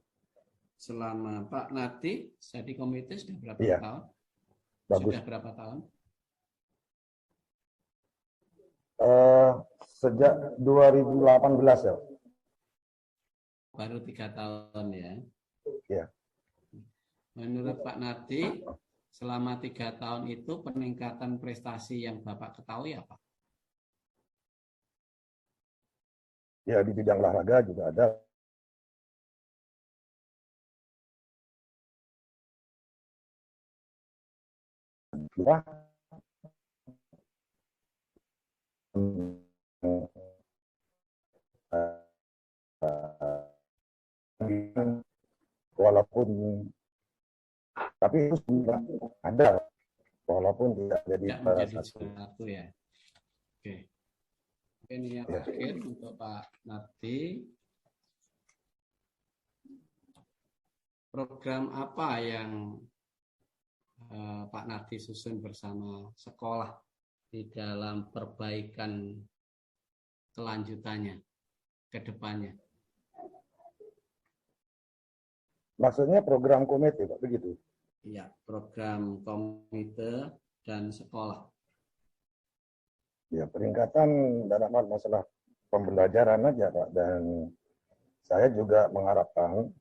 Selama Pak Nardi jadi komite sudah berapa tahun? Bagus. Sudah berapa tahun? Sejak 2018 ya. Baru 3 tahun ya. Ya. Menurut Pak Nardi, selama 3 tahun itu peningkatan prestasi yang Bapak ketahui apa? Ya di bidang olahraga juga ada. Walaupun tapi itu ada walaupun tidak jadi satu ya. Oke. Ini yang terakhir untuk Pak Nardi. Program apa yang Pak Nardi susun bersama sekolah di dalam perbaikan kelanjutannya ke depannya? Maksudnya program komite, Pak, begitu? Iya, program komite dan sekolah. Ya, peningkatan dalam hal masalah pembelajaran aja, Pak. Dan saya juga mengharapkan,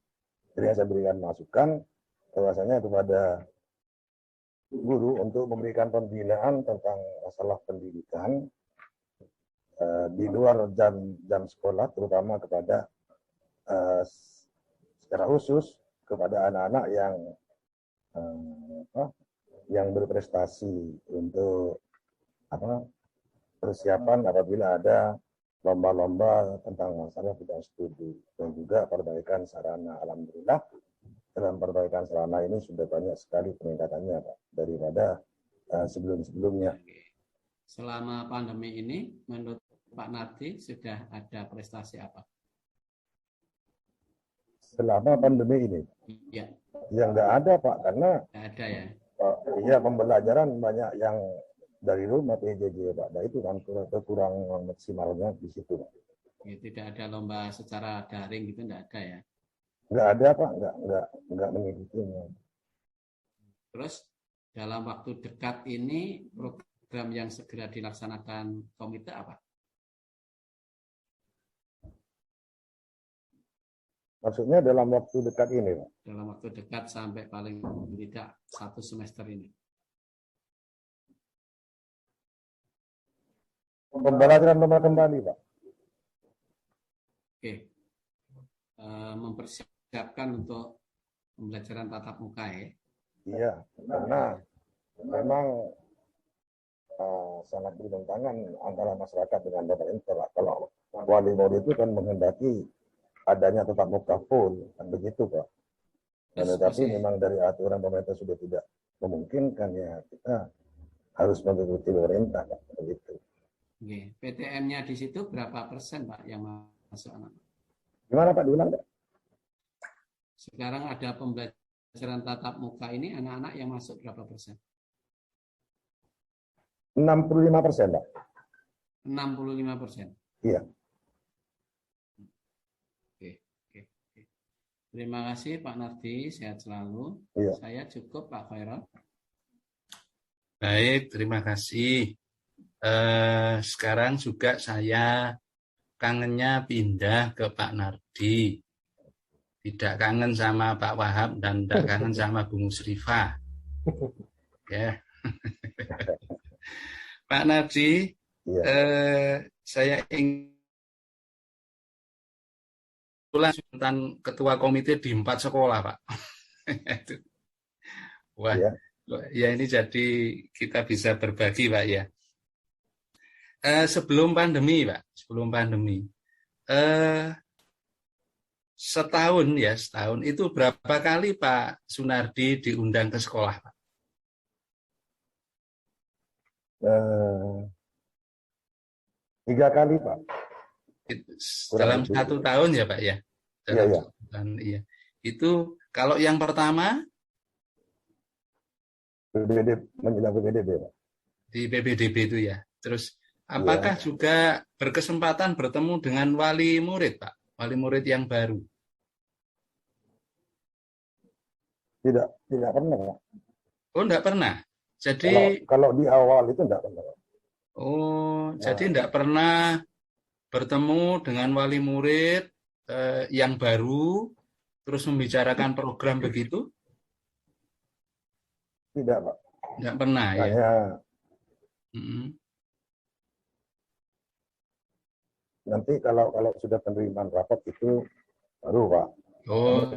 jadi saya berikan masukan bahwasanya kepada guru untuk memberikan pembinaan tentang masalah pendidikan di luar jam sekolah, terutama kepada secara khusus kepada anak-anak yang berprestasi untuk persiapan apabila ada lomba-lomba tentang masalah bidang studi dan juga perbaikan sarana. Alhamdulillah dalam perbaikan sarana ini sudah banyak sekali peningkatannya, Pak, daripada sebelum-sebelumnya. Selama pandemi ini, menurut Pak Nardi sudah ada prestasi apa? Selama pandemi ini? Iya. Ya nggak ada, Pak, karena nggak ada ya. Iya, pembelajaran banyak yang dari rumah PJJ, Pak. Nah itu kan kurang maksimalnya di situ, Pak. Ya, tidak ada lomba secara daring gitu, nggak ada ya? Nggak ada, Pak, nggak mengikutinya. Terus dalam waktu dekat ini program yang segera dilaksanakan komite apa? Maksudnya dalam waktu dekat ini, Pak? Dalam waktu dekat sampai paling tidak 1 semester ini. Pembelajaran nomor kembali, Pak. Oke. Mempersiapkan untuk pembelajaran tatap muka ya? Iya, karena memang sangat bertentangan antara masyarakat dengan pemerintah. Kalau wali murid itu kan menghendaki adanya tatap muka full, kan begitu, Pak. Dan tetapi memang dari aturan pemerintah sudah tidak memungkinkan, ya kita harus mengikuti pemerintah, Pak, begitu. Oke. PTM-nya di situ berapa persen, Pak, yang masuk anak? Gimana, Pak, diulang, Pak? Sekarang ada pembelajaran tatap muka ini, anak-anak yang masuk berapa persen? 65%, Pak. 65%? Iya. Terima kasih Pak Nardi, sehat selalu. Iya. Saya cukup Pak Khairul. Baik, terima kasih. Sekarang juga saya kangennya pindah ke Pak Nardi. Tidak kangen sama Pak Wahab dan tidak kangen sama Bu Musrifah. Ya. Pak Nardi, saya ingin tentang ketua komite di 4 sekolah, Pak. Wah, ya ini jadi kita bisa berbagi, Pak, ya. Sebelum pandemi, Pak, setahun itu berapa kali Pak Sunardi diundang ke sekolah, Pak? 3 kali, Pak. Dalam 1 tahun ya, Pak, ya? Dalam 1 tahun, iya. Itu kalau yang pertama menjelang PPDB, Pak. Di PPDB itu ya. Terus apakah juga berkesempatan bertemu dengan wali murid, Pak? Wali murid yang baru? Tidak pernah, Pak. Oh, enggak pernah. Jadi kalau di awal itu enggak pernah, Pak. Oh, jadi enggak pernah bertemu dengan wali murid yang baru, terus membicarakan program begitu? Tidak, Pak. Enggak pernah, ya? Nanti kalau sudah penerimaan rapat itu baru, Pak. Oh.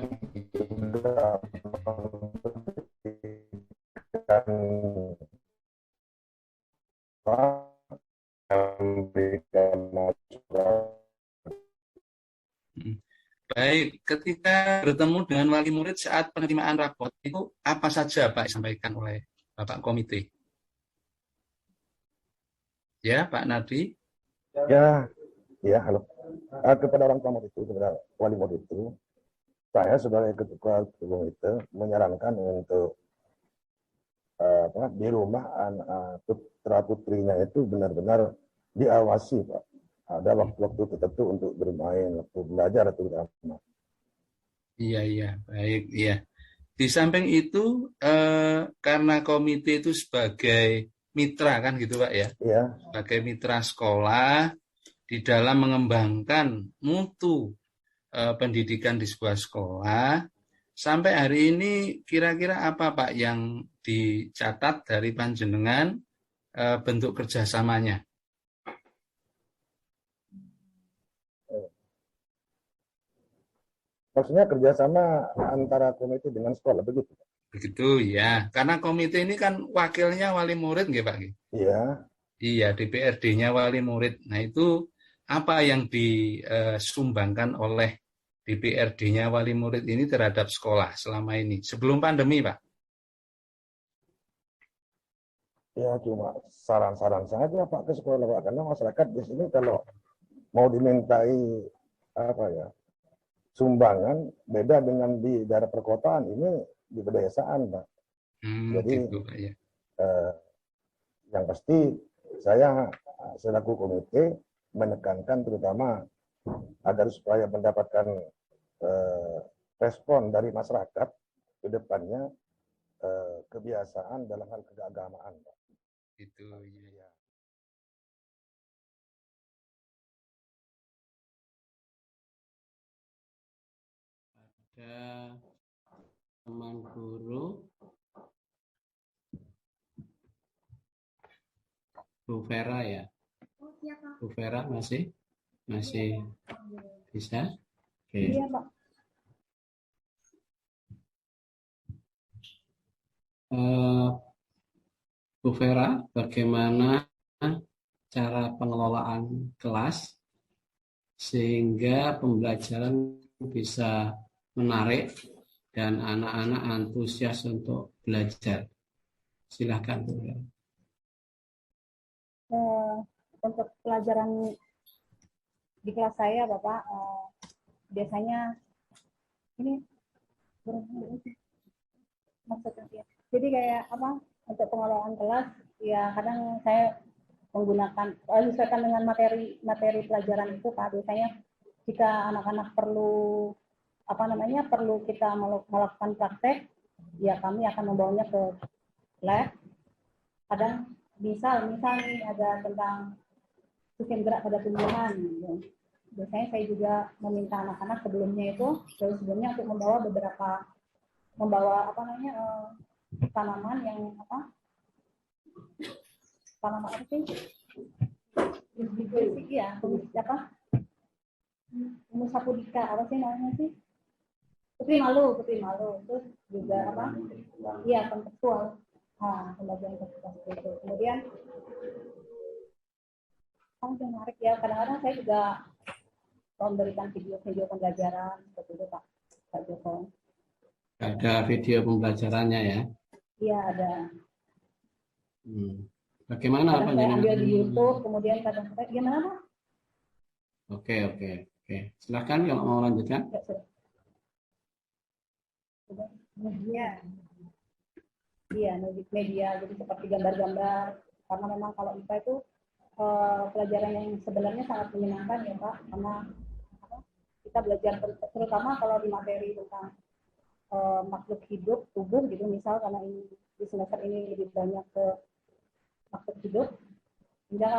Baik, ketika bertemu dengan wali murid saat penerimaan rapot itu apa saja Pak disampaikan oleh Bapak Komite? Ya, Pak Nardi. Ya, halo. Kepada orang tua murid itu, kepada wali murid itu, saya sebagai ketua komite menyarankan untuk di rumah putra putrinya itu benar-benar diawasi, Pak. Ada waktu-waktu tertentu untuk bermain, waktu belajar terutama. Iya, baik, iya. Di samping itu, karena komite itu sebagai mitra kan gitu Pak ya. Iya. Sebagai mitra sekolah di dalam mengembangkan mutu pendidikan di sebuah sekolah. Sampai hari ini kira-kira apa Pak yang dicatat dari panjenengan bentuk kerjasamanya? Maksudnya kerjasama antara komite dengan sekolah, begitu? Begitu ya, karena komite ini kan wakilnya wali murid nggih Pak? Iya. Iya, DPRD-nya wali murid. Nah itu apa yang disumbangkan oleh DPRD-nya wali murid ini terhadap sekolah selama ini, sebelum pandemi Pak? Ya cuma saran-saran saja Pak ke sekolah Pak, karena masyarakat di sini kalau mau dimintai apa ya sumbangan beda dengan di daerah perkotaan, ini di pedesaan Pak. Jadi gitu, Pak, ya. Yang pasti saya selaku komite menekankan terutama agar supaya mendapatkan respon dari masyarakat ke depannya kebiasaan dalam hal keagamaan Pak. Itu ya. Ada teman guru Bu Vera ya. Bu Vera masih bisa? Oke. Iya, Pak. Bu Vera, bagaimana cara pengelolaan kelas sehingga pembelajaran bisa menarik dan anak-anak antusias untuk belajar? Silakan, Bu Vera. Untuk pelajaran di kelas saya, Bapak, biasanya ini maksudnya, jadi kayak apa? Untuk pengelolaan kelas, ya kadang saya menggunakan sesuaikan dengan materi pelajaran itu, Pak. Biasanya jika anak-anak perlu perlu kita melakukan praktek, ya kami akan membawanya ke lab. Kadang misal nih ada tentang sistem gerak pada tumbuhan. Biasanya saya juga meminta anak-anak sebelumnya untuk membawa tanaman yang tanaman apa sih? Ya, Musapudika apa sih namanya sih? Putri malu. Terus juga iya kontekstual. Pembelajaran kontekstual itu. Kemudian menarik ya. Kadang-kadang saya juga memberikan video pembelajaran seperti itu Pak Joko. Ada video pembelajarannya ya? Iya ada. Bagaimana Pak? Saya ambil di YouTube, kemudian kadang-kadang gimana Pak? Oke. Silakan kalau mau lanjutkan. Iya, media, jadi seperti gambar-gambar. Karena memang kalau IPA itu pelajaran yang sebenarnya sangat menyenangkan ya Pak, karena kita belajar terutama kalau di materi tentang makhluk hidup, tubuh gitu, misal karena ini di semester ini lebih banyak ke makhluk hidup. Hingga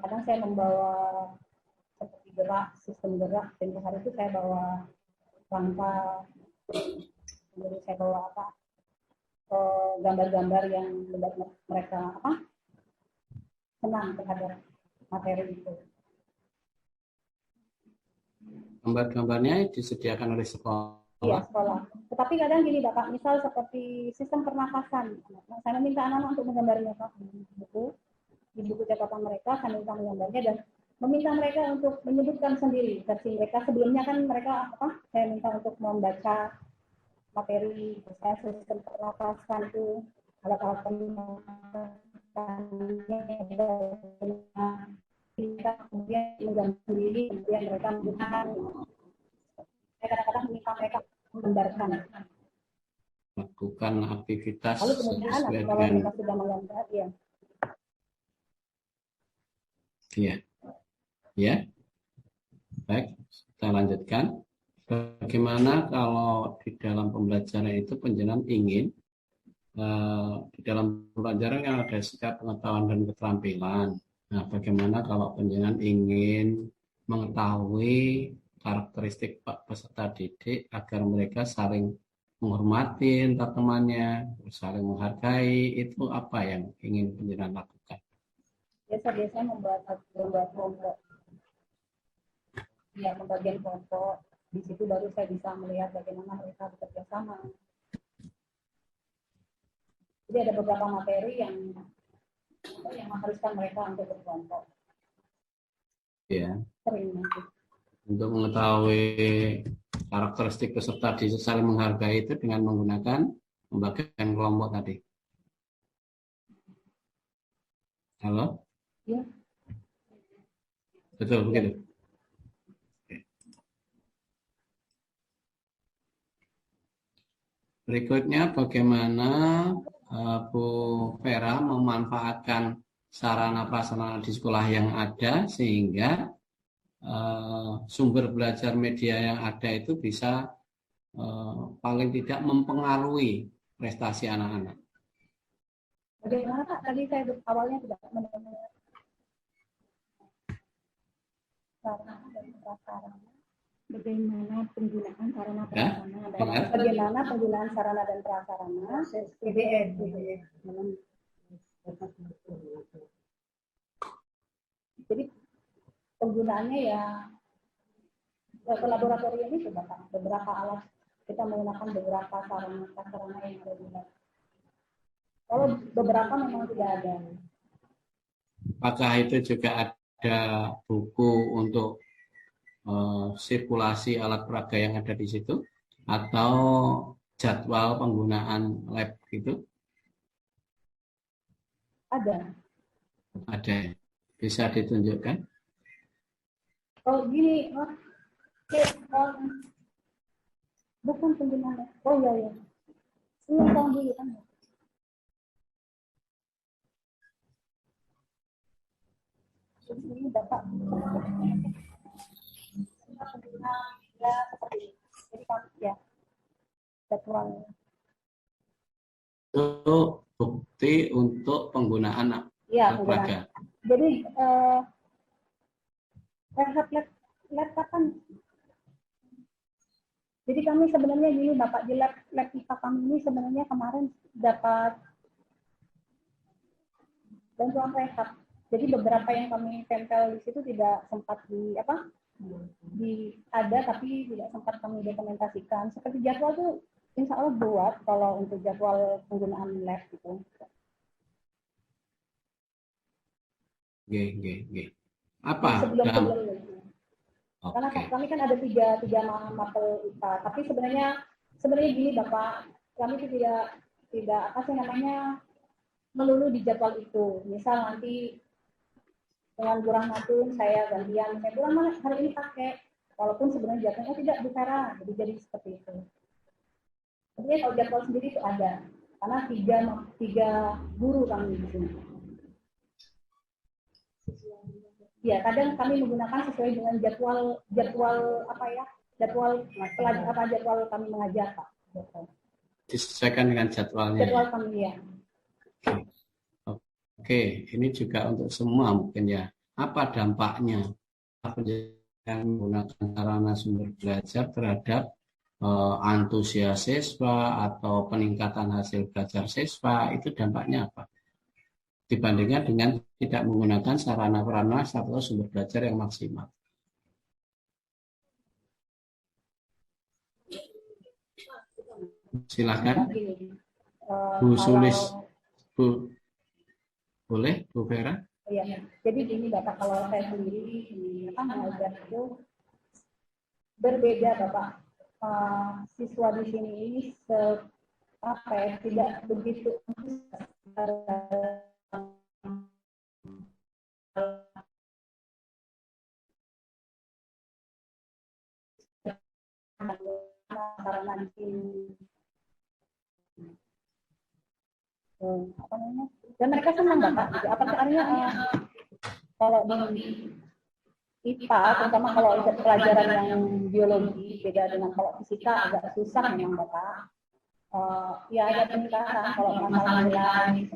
kadang saya membawa seperti sistem gerak, dan hari itu saya bawa rangka, kemudian saya bawa gambar-gambar yang membuat mereka senang terhadap materi itu. Gambar-gambarnya disediakan oleh sekolah. Iya, sekolah. Tetapi kadang gini Bapak, misal seperti sistem pernafasan. Saya meminta anak-anak untuk menggambarnya Pak di buku catatan mereka, saya minta menggambarnya dan meminta mereka untuk menyebutkan sendiri versi mereka. Sebelumnya kan mereka saya minta untuk membaca materi sistem pernafasan itu, alat-alat kita kemudian menggambar sendiri, kemudian mereka menggunakan. Saya kadang-kadang meminta mereka menggambarkan. Lakukan aktivitas lalu kemudian kalau mereka sudah menggambar, ya. Baik, kita lanjutkan. Bagaimana kalau di dalam pembelajaran itu penjenengan ingin di dalam pelajaran kan ada sikap, pengetahuan, dan keterampilan. Nah, bagaimana kalau penjenengan ingin mengetahui karakteristik peserta didik agar mereka saling menghormati antar temannya, saling menghargai, itu apa yang ingin penjenengan lakukan? Biasa-biasa membuat kelompok, ya, pembagian kelompok. Di situ baru saya bisa melihat bagaimana mereka bekerja sama. Jadi ada beberapa materi yang mengharuskan mereka untuk berkelompok. Ya. Sering nanti. Untuk mengetahui karakteristik peserta didik saling menghargai itu dengan menggunakan pembagian kelompok tadi. Halo? Ya. Betul, begitu. Berikutnya bagaimana Bu Vera memanfaatkan sarana prasarana di sekolah yang ada sehingga sumber belajar media yang ada itu bisa paling tidak mempengaruhi prestasi anak-anak. Bagaimana Pak? Tadi saya awalnya tidak mendengar. Sarana dan prasarana. Bagaimana penggunaan sarana prasarana dan bagaimana penggunaan sarana dan prasarana PBN. Jadi penggunaannya ya ke laboratorium itu beberapa alat, kita menggunakan beberapa sarana prasarana yang ada di lab. Kalau beberapa memang tidak ada. Apakah itu juga ada buku untuk sirkulasi alat peraga yang ada di situ atau jadwal penggunaan lab gitu? Ada. Ada. Bisa ditunjukkan? Oh gini, bukan penggunaan. Oh iya. Ini tahun dulu kan. Ini Bapak. Ya seperti ini. Jadi kan ya jadwal. Itu bukti untuk penggunaan peraga. Jadi laptopan. Jadi kami sebenarnya gini Bapak, di lab IPA kami ini sebenarnya kemarin dapat bantuan rekap. Jadi beberapa yang kami tempel di situ tidak sempat ada tapi tidak sempat kami dokumentasikan. Seperti jadwal tuh insya Allah buat kalau untuk jadwal penggunaan lab gitu. Apa? Karena kami kan ada tiga mapel IPA. Tapi sebenarnya gini Bapak, kami itu tidak melulu di jadwal itu. Misal nanti dengan Bu Rahmatun saya gantian, saya bilang mana hari ini pakai, walaupun sebenarnya jadwalnya tidak Bu Vera, jadi seperti itu. Sebenarnya kalau jadwal sendiri itu ada, karena tiga guru kami di sini. Ya, kadang kami menggunakan sesuai dengan jadwal kami mengajar Pak. Disesuaikan dengan jadwalnya. Jadwal kami ya. Oke, ini juga untuk semua mungkin ya. Apa dampaknya menggunakan sarana sumber belajar terhadap antusias siswa atau peningkatan hasil belajar siswa, itu dampaknya apa? Dibandingkan dengan tidak menggunakan sarana prasarana atau sumber belajar yang maksimal. Silakan. Bu Sulis, Bu. Boleh, Bu Vera? Iya, jadi gini Bapak, kalau saya sendiri mengajar itu berbeda Bapak. Siswa di sini ini tidak begitu karena di sini dan mereka senang Bapak. Artinya kalau di IPA, terutama kalau pelajaran yang biologi, beda dengan kalau fisika agak susah memang Bapak. ya ada peningkatan kalau masalah nilai.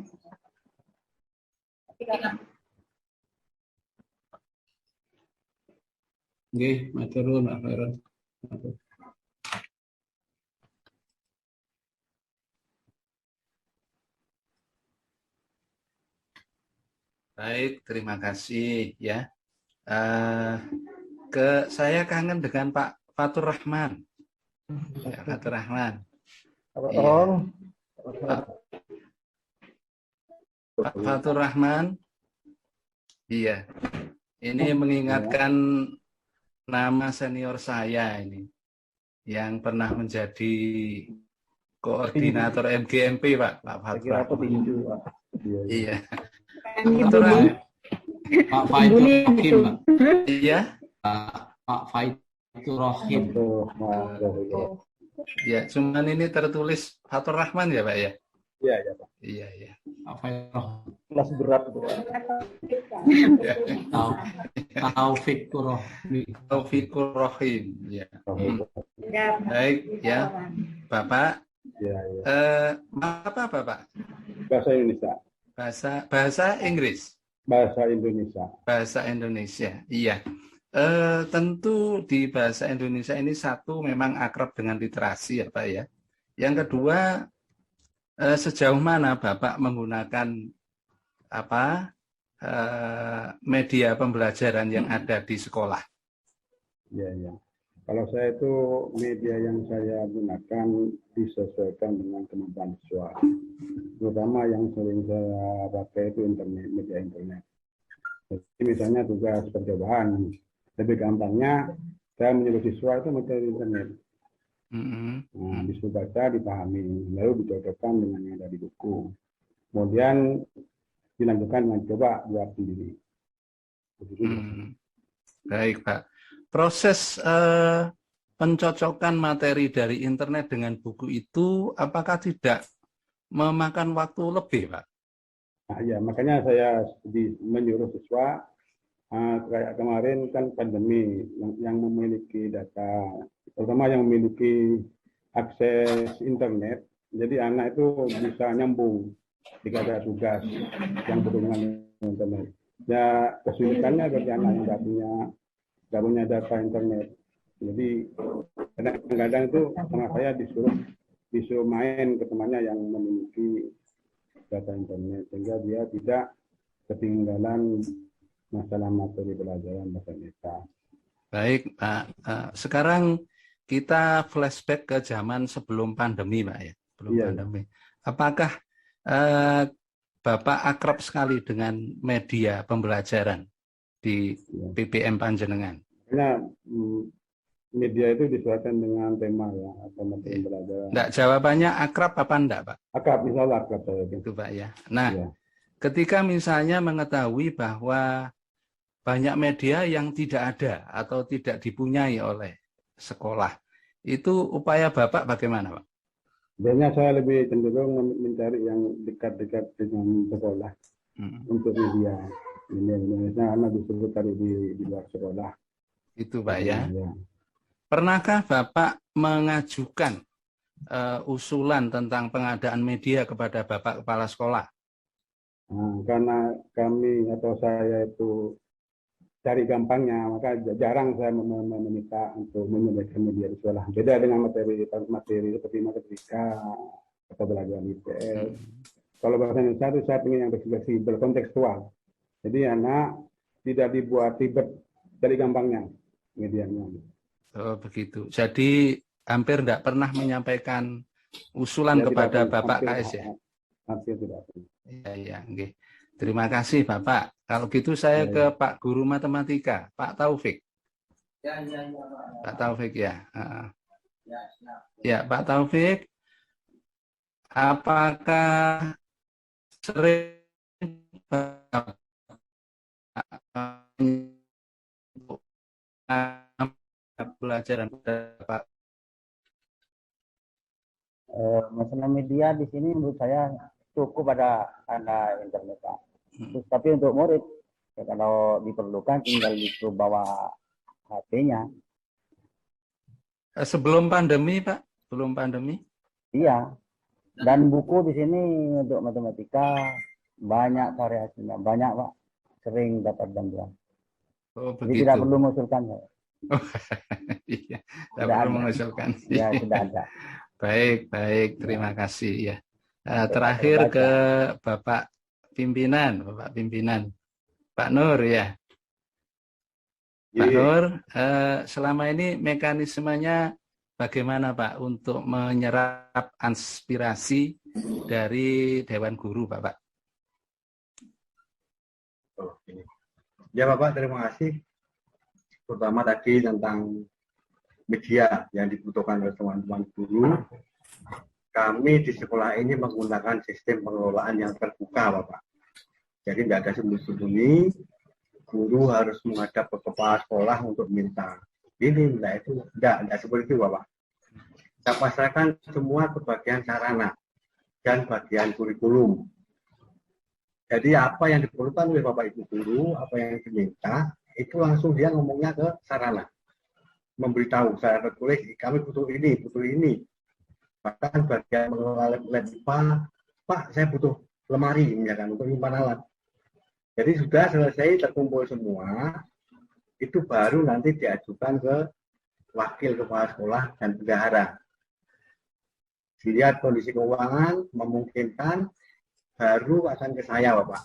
Tapi kan Nggih, matur nuwun Pak Khairul. Baik, terima kasih ya. Saya kangen dengan Pak Fatur Rahman. Pak Fatur Rahman. Iya. Pak Fatur Rahman. Iya. Ini mengingatkan nama senior saya ini yang pernah menjadi koordinator MGMP, Pak Fatur Rahman. Iya. Pak Faitur Rahim, Pak. Iya. Pak Faitur Rahim. Ya, cuman ini tertulis Fatur Rahman ya, Pak ya? Iya, ya, Pak. Iya, iya. Pak Faitur. Kelas berat itu. Taufikur Rahim. Taufikur Rahim, ya. Baik, ya. Bapak. Ya, ya. Apa, Bapak? Bahasa Indonesia. Bahasa Inggris. Bahasa Indonesia. Bahasa Indonesia, iya. Tentu di bahasa Indonesia ini satu memang akrab dengan literasi ya Pak ya. Yang kedua, sejauh mana Bapak menggunakan media pembelajaran yang ada di sekolah? Ya, ya. Kalau saya itu media yang saya gunakan disesuaikan dengan kemampuan siswa. Terutama yang sering saya pakai itu internet, media internet. Jadi misalnya tugas percobaan, lebih gampangnya saya menyuruh siswa itu materi internet. Nah, disuruh baca, dipahami, lalu dicocokkan dengan yang ada di buku. Kemudian dilanjutkan dengan coba buat sendiri. Baik Pak. Proses pencocokan materi dari internet dengan buku itu apakah tidak memakan waktu lebih, Pak? Nah, ya, makanya saya menyuruh siswa, kayak kemarin kan pandemi, yang memiliki data, terutama yang memiliki akses internet, jadi anak itu bisa nyambung jika ada tugas yang berhubungan dengan internet. Ya, kesulitannya bagi anak yang nggak punya data internet. Jadi kadang-kadang itu sama saya disuruh main ke temannya yang memiliki data internet sehingga dia tidak ketinggalan masalah materi pelajaran bahasa Indonesia. Baik Pak, sekarang kita flashback ke zaman sebelum pandemi Pak ya, pandemi. Apakah Bapak akrab sekali dengan media pembelajaran di PPM Panjenengan? Karena media itu disesuaikan dengan tema ya atau materi pelajaran. Enggak, jawabannya akrab apa enggak, Pak? Akrab, insya Allah akrab saya. Itu Pak ya. Nah, ketika misalnya mengetahui bahwa banyak media yang tidak ada atau tidak dipunyai oleh sekolah, itu upaya Bapak bagaimana, Pak? Biasanya saya lebih cenderung mencari yang dekat-dekat dengan sekolah untuk media. Indonesia anak disuruh cari di luar sekolah. Itu Pak ya. Pernahkah Bapak mengajukan usulan tentang pengadaan media kepada Bapak Kepala Sekolah? Nah, karena kami atau saya itu cari gampangnya, maka jarang saya meminta untuk menyediakan media di sekolah. Beda dengan materi seperti matematika atau pelajaran IPS. Kalau bahasa Indonesia itu saya ingin yang fleksibel, kontekstual. Jadi anak tidak dibuat ribet, dari gampangnya medianya. Oh begitu. Jadi hampir tidak pernah menyampaikan usulan kepada Bapak KS ya? Hampir tidak pernah. Iya, okay. Terima kasih Bapak. Kalau gitu saya ke Pak Guru Matematika, Pak Taufik. Ya. Pak Taufik ya. Ya, Pak Taufik. Apakah sering pelajaran Pak? Masalah media di sini menurut saya cukup ada internet Pak. Terus, tapi untuk murid ya, kalau diperlukan tinggal disuruh bawa HP-nya. Sebelum pandemi Pak? Sebelum pandemi? Iya, Dan buku di sini untuk matematika banyak variasinya, banyak Pak, sering dapat bantuan. Oh, Jadi begitu. tidak perlu mengusulkan. Iya, tidak Sudah perlu ada. mengusulkan. Ya, sudah ada. Baik, terima kasih ya. Terakhir ke Bapak Pimpinan, Pak Nur ya. Pak Nur, selama ini mekanismenya bagaimana Pak untuk menyerap aspirasi dari Dewan Guru, Bapak? Ya Bapak, terima kasih. Terutama tadi tentang media yang dibutuhkan oleh teman-teman guru. Kami di sekolah ini menggunakan sistem pengelolaan yang terbuka, Bapak. Jadi tidak ada sembunyi-sembunyi. Guru harus menghadap ke kepala sekolah untuk minta ini, minta itu. Tidak seperti itu, Bapak. Kita pasrahkan semua ke bagian sarana dan bagian kurikulum. Jadi apa yang diperlukan oleh Bapak Ibu guru, apa yang diminta, itu langsung dia ngomongnya ke sarana. Memberitahu secara tertulis, kami butuh ini. Bahkan bagian mengelola lab IPA, Pak, saya butuh lemari, misalkan, untuk nyimpan alat. Jadi sudah selesai, terkumpul semua, itu baru nanti diajukan ke wakil kepala sekolah dan bendahara. Dilihat kondisi keuangan, memungkinkan, baru akan ke saya, Bapak.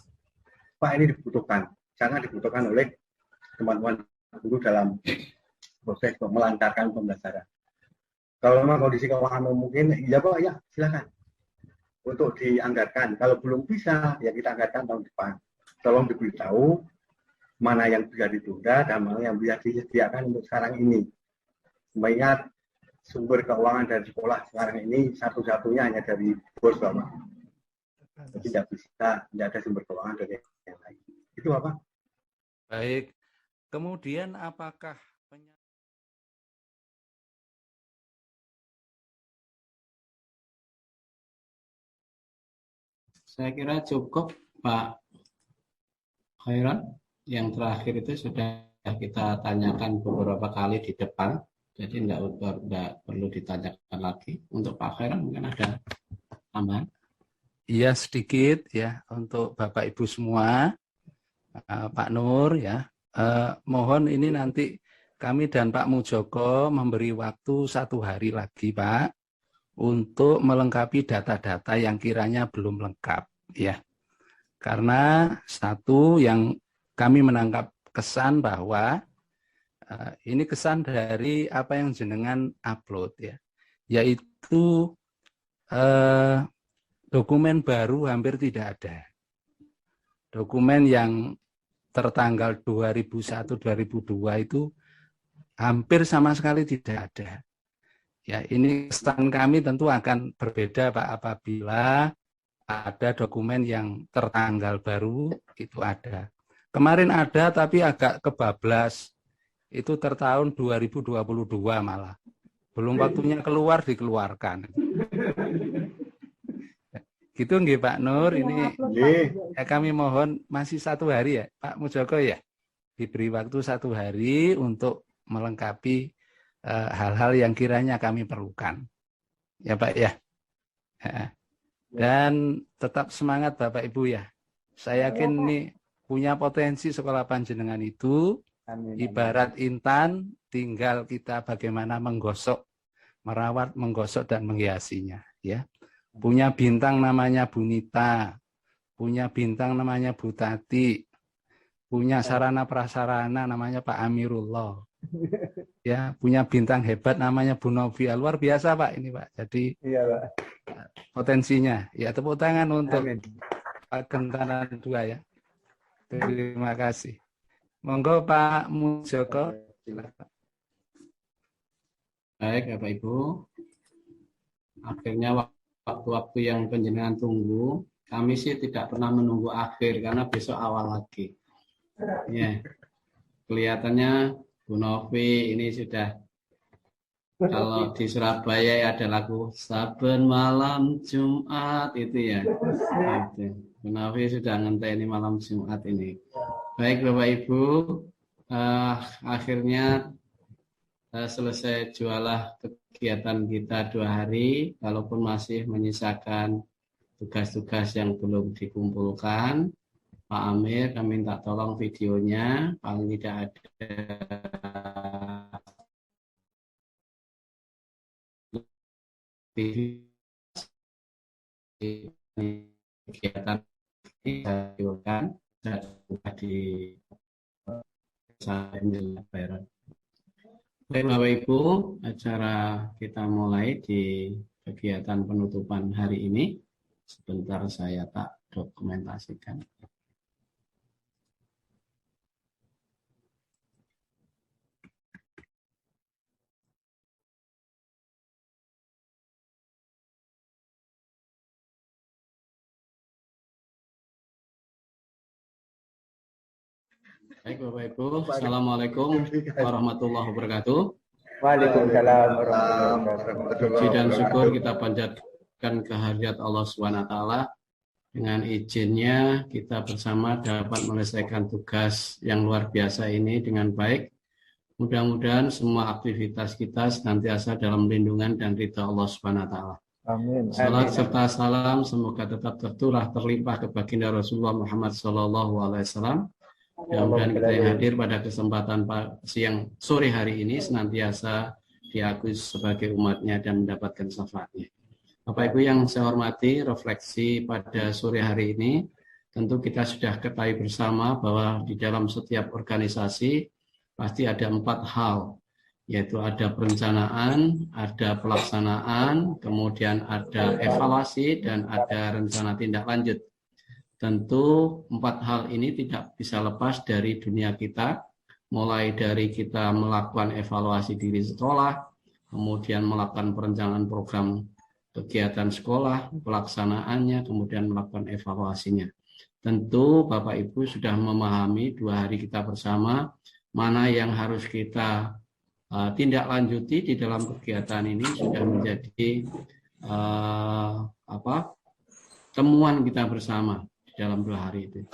Pak, ini dibutuhkan. Sangat dibutuhkan oleh teman-teman guru dalam proses melancarkan pembelajaran. Kalau memang kondisi keuangan memungkinkan, ya Pak, ya silakan untuk dianggarkan. Kalau belum bisa, ya kita anggarkan tahun depan. Tolong diberitahu mana yang bisa ditunda dan mana yang bisa disediakan untuk sekarang ini. Mengingat sumber keuangan dari sekolah sekarang ini satu-satunya hanya dari bos, Bapak. Jadi tidak ada sumber keuangan dari yang lain. Itu Bapak. Baik. Kemudian apakah Saya kira cukup Pak Khairan. Yang terakhir itu sudah kita tanyakan beberapa kali di depan, jadi tidak perlu ditanyakan lagi. Untuk Pak Khairan mungkin ada tambahan? Iya, sedikit ya untuk Bapak Ibu semua, Pak Nur ya. Mohon ini nanti kami dan Pak Mujoko memberi waktu 1 hari lagi Pak untuk melengkapi data-data yang kiranya belum lengkap ya. Karena satu yang kami menangkap kesan bahwa ini kesan dari apa yang jenengan upload ya, yaitu dokumen baru hampir tidak ada. Dokumen yang tertanggal 2001-2002 itu hampir sama sekali tidak ada. Ya, ini kesan kami tentu akan berbeda Pak apabila ada dokumen yang tertanggal baru itu ada. Kemarin ada tapi agak kebablas. Itu tertahun 2022 malah. Belum waktunya keluar dikeluarkan. Gitu nggih Pak Nur, ini ya kami mohon masih 1 hari ya Pak Mujoko ya. Diberi waktu 1 hari untuk melengkapi hal-hal yang kiranya kami perlukan. Ya Pak ya. Dan tetap semangat Bapak Ibu ya. Saya yakin ini punya potensi sekolah panjenengan itu. Ibarat intan, tinggal kita bagaimana menggosok, merawat, menggosok dan menghiasinya ya. Punya bintang namanya Bu Nita, punya bintang namanya Bu Tati, punya sarana prasarana namanya Pak Amirullah. Ya, punya bintang hebat namanya Bu Novia. Luar biasa Pak ini Pak. Jadi iya, Pak. Potensinya. Ya, tepuk tangan untuk Pak Gentaran 2 ya. Terima kasih. Monggo Pak Mujoko. Baik Bapak Ibu. Akhirnya waktu-waktu yang panjenengan tunggu, kami sih tidak pernah menunggu akhir karena besok awal lagi. Ya. Kelihatannya Bu Novi ini sudah, kalau di Surabaya ada lagu Saben Malam Jumat itu ya. Bu Novi sudah ngenteni malam Jumat ini. Baik Bapak Ibu, akhirnya selesai jualah kegiatan kita 2 hari, kalaupun masih menyisakan tugas-tugas yang belum dikumpulkan, Pak Amir, kami minta tolong videonya, paling tidak ada kegiatan dilakukan di Baik Bapak Ibu, acara kita mulai di kegiatan penutupan hari ini. Sebentar saya tak dokumentasikan. Baik Bapak Ibu, Assalamualaikum warahmatullahi wabarakatuh. Waalaikumsalam warahmatullahi wabarakatuh. Puji dan syukur kita panjatkan kehadirat Allah SWT. Dengan izinnya kita bersama dapat menyelesaikan tugas yang luar biasa ini dengan baik. Mudah-mudahan semua aktivitas kita senantiasa dalam lindungan dan ridha Allah SWT. Amin. Salat serta salam semoga tetap terturah terlimpah ke baginda Rasulullah Muhammad SAW. Mudah-mudahan kita yang hadir pada kesempatan siang sore hari ini senantiasa diakui sebagai umatnya dan mendapatkan syafaatnya. Bapak Ibu yang saya hormati, refleksi pada sore hari ini, tentu kita sudah ketahui bersama bahwa di dalam setiap organisasi pasti ada 4 hal, yaitu ada perencanaan, ada pelaksanaan, kemudian ada evaluasi, dan ada rencana tindak lanjut. Tentu 4 hal ini tidak bisa lepas dari dunia kita, mulai dari kita melakukan evaluasi diri sekolah, kemudian melakukan perencanaan program kegiatan sekolah, pelaksanaannya, kemudian melakukan evaluasinya. Tentu Bapak Ibu sudah memahami 2 hari kita bersama, mana yang harus kita tindak lanjuti di dalam kegiatan ini sudah menjadi temuan kita bersama dalam 2 hari itu.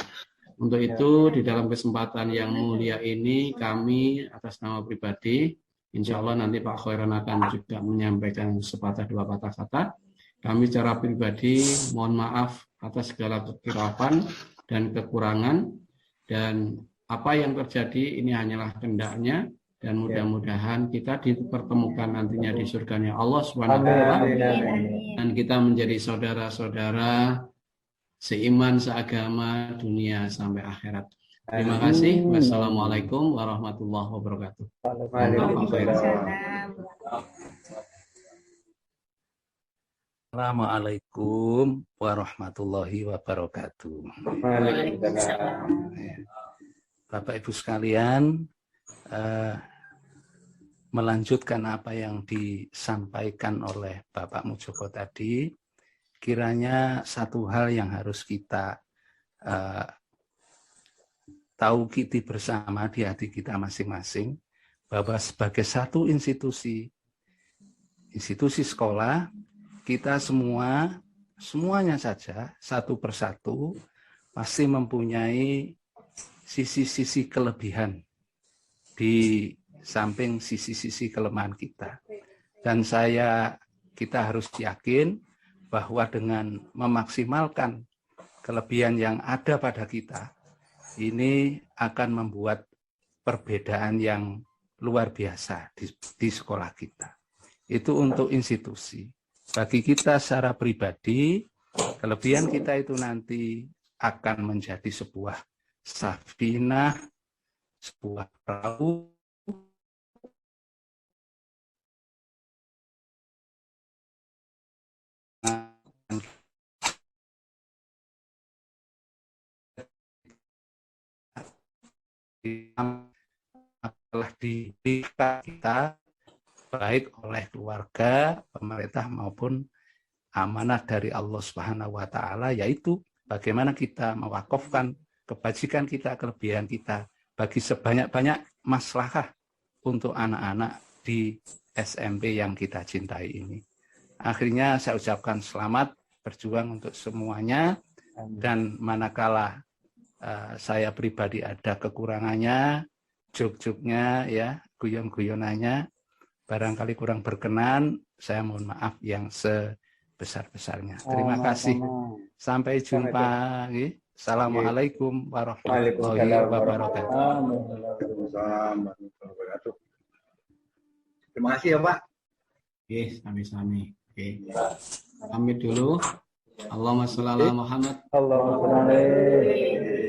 Untuk itu di dalam kesempatan yang mulia ini kami atas nama pribadi, insya Allah nanti Pak Khairon akan juga menyampaikan sepatah 2 patah kata. Kami secara pribadi mohon maaf atas segala kekeliruan dan kekurangan, dan apa yang terjadi ini hanyalah kehendaknya, dan mudah-mudahan kita dipertemukan nantinya di surganya Allah SWT, dan kita menjadi saudara-saudara seiman, seagama, dunia sampai akhirat. Terima kasih. Wassalamualaikum warahmatullahi wabarakatuh. Assalamualaikum warahmatullahi wabarakatuh. Bapak Ibu sekalian, melanjutkan apa yang disampaikan oleh Bapak Mujoko tadi, kiranya satu hal yang harus kita tahu kita bersama di hati kita masing-masing, bahwa sebagai satu institusi sekolah, kita semuanya saja satu persatu pasti mempunyai sisi-sisi kelebihan di samping sisi-sisi kelemahan kita. Dan kita harus yakin bahwa dengan memaksimalkan kelebihan yang ada pada kita, ini akan membuat perbedaan yang luar biasa di sekolah kita. Itu untuk institusi. Bagi kita secara pribadi, kelebihan kita itu nanti akan menjadi sebuah safinah, sebuah perahu, telah diberikan kita baik oleh keluarga, pemerintah maupun amanah dari Allah Subhanahu wa taala, yaitu bagaimana kita mewakafkan kebajikan kita, kelebihan kita bagi sebanyak-banyak maslahah untuk anak-anak di SMP yang kita cintai ini. Akhirnya saya ucapkan selamat berjuang untuk semuanya, dan manakala saya pribadi ada kekurangannya, juk-juknya, ya, guyon-guyonannya, Barangkali kurang berkenan, saya mohon maaf yang sebesar-besarnya. Terima kasih. Sampai jumpa. Assalamualaikum warahmatullahi wabarakatuh. Terima kasih ya Pak. Oke, sami-sami. Oke. Kami dulu. Allahumma sholli ala Muhammad. Allahumma sholli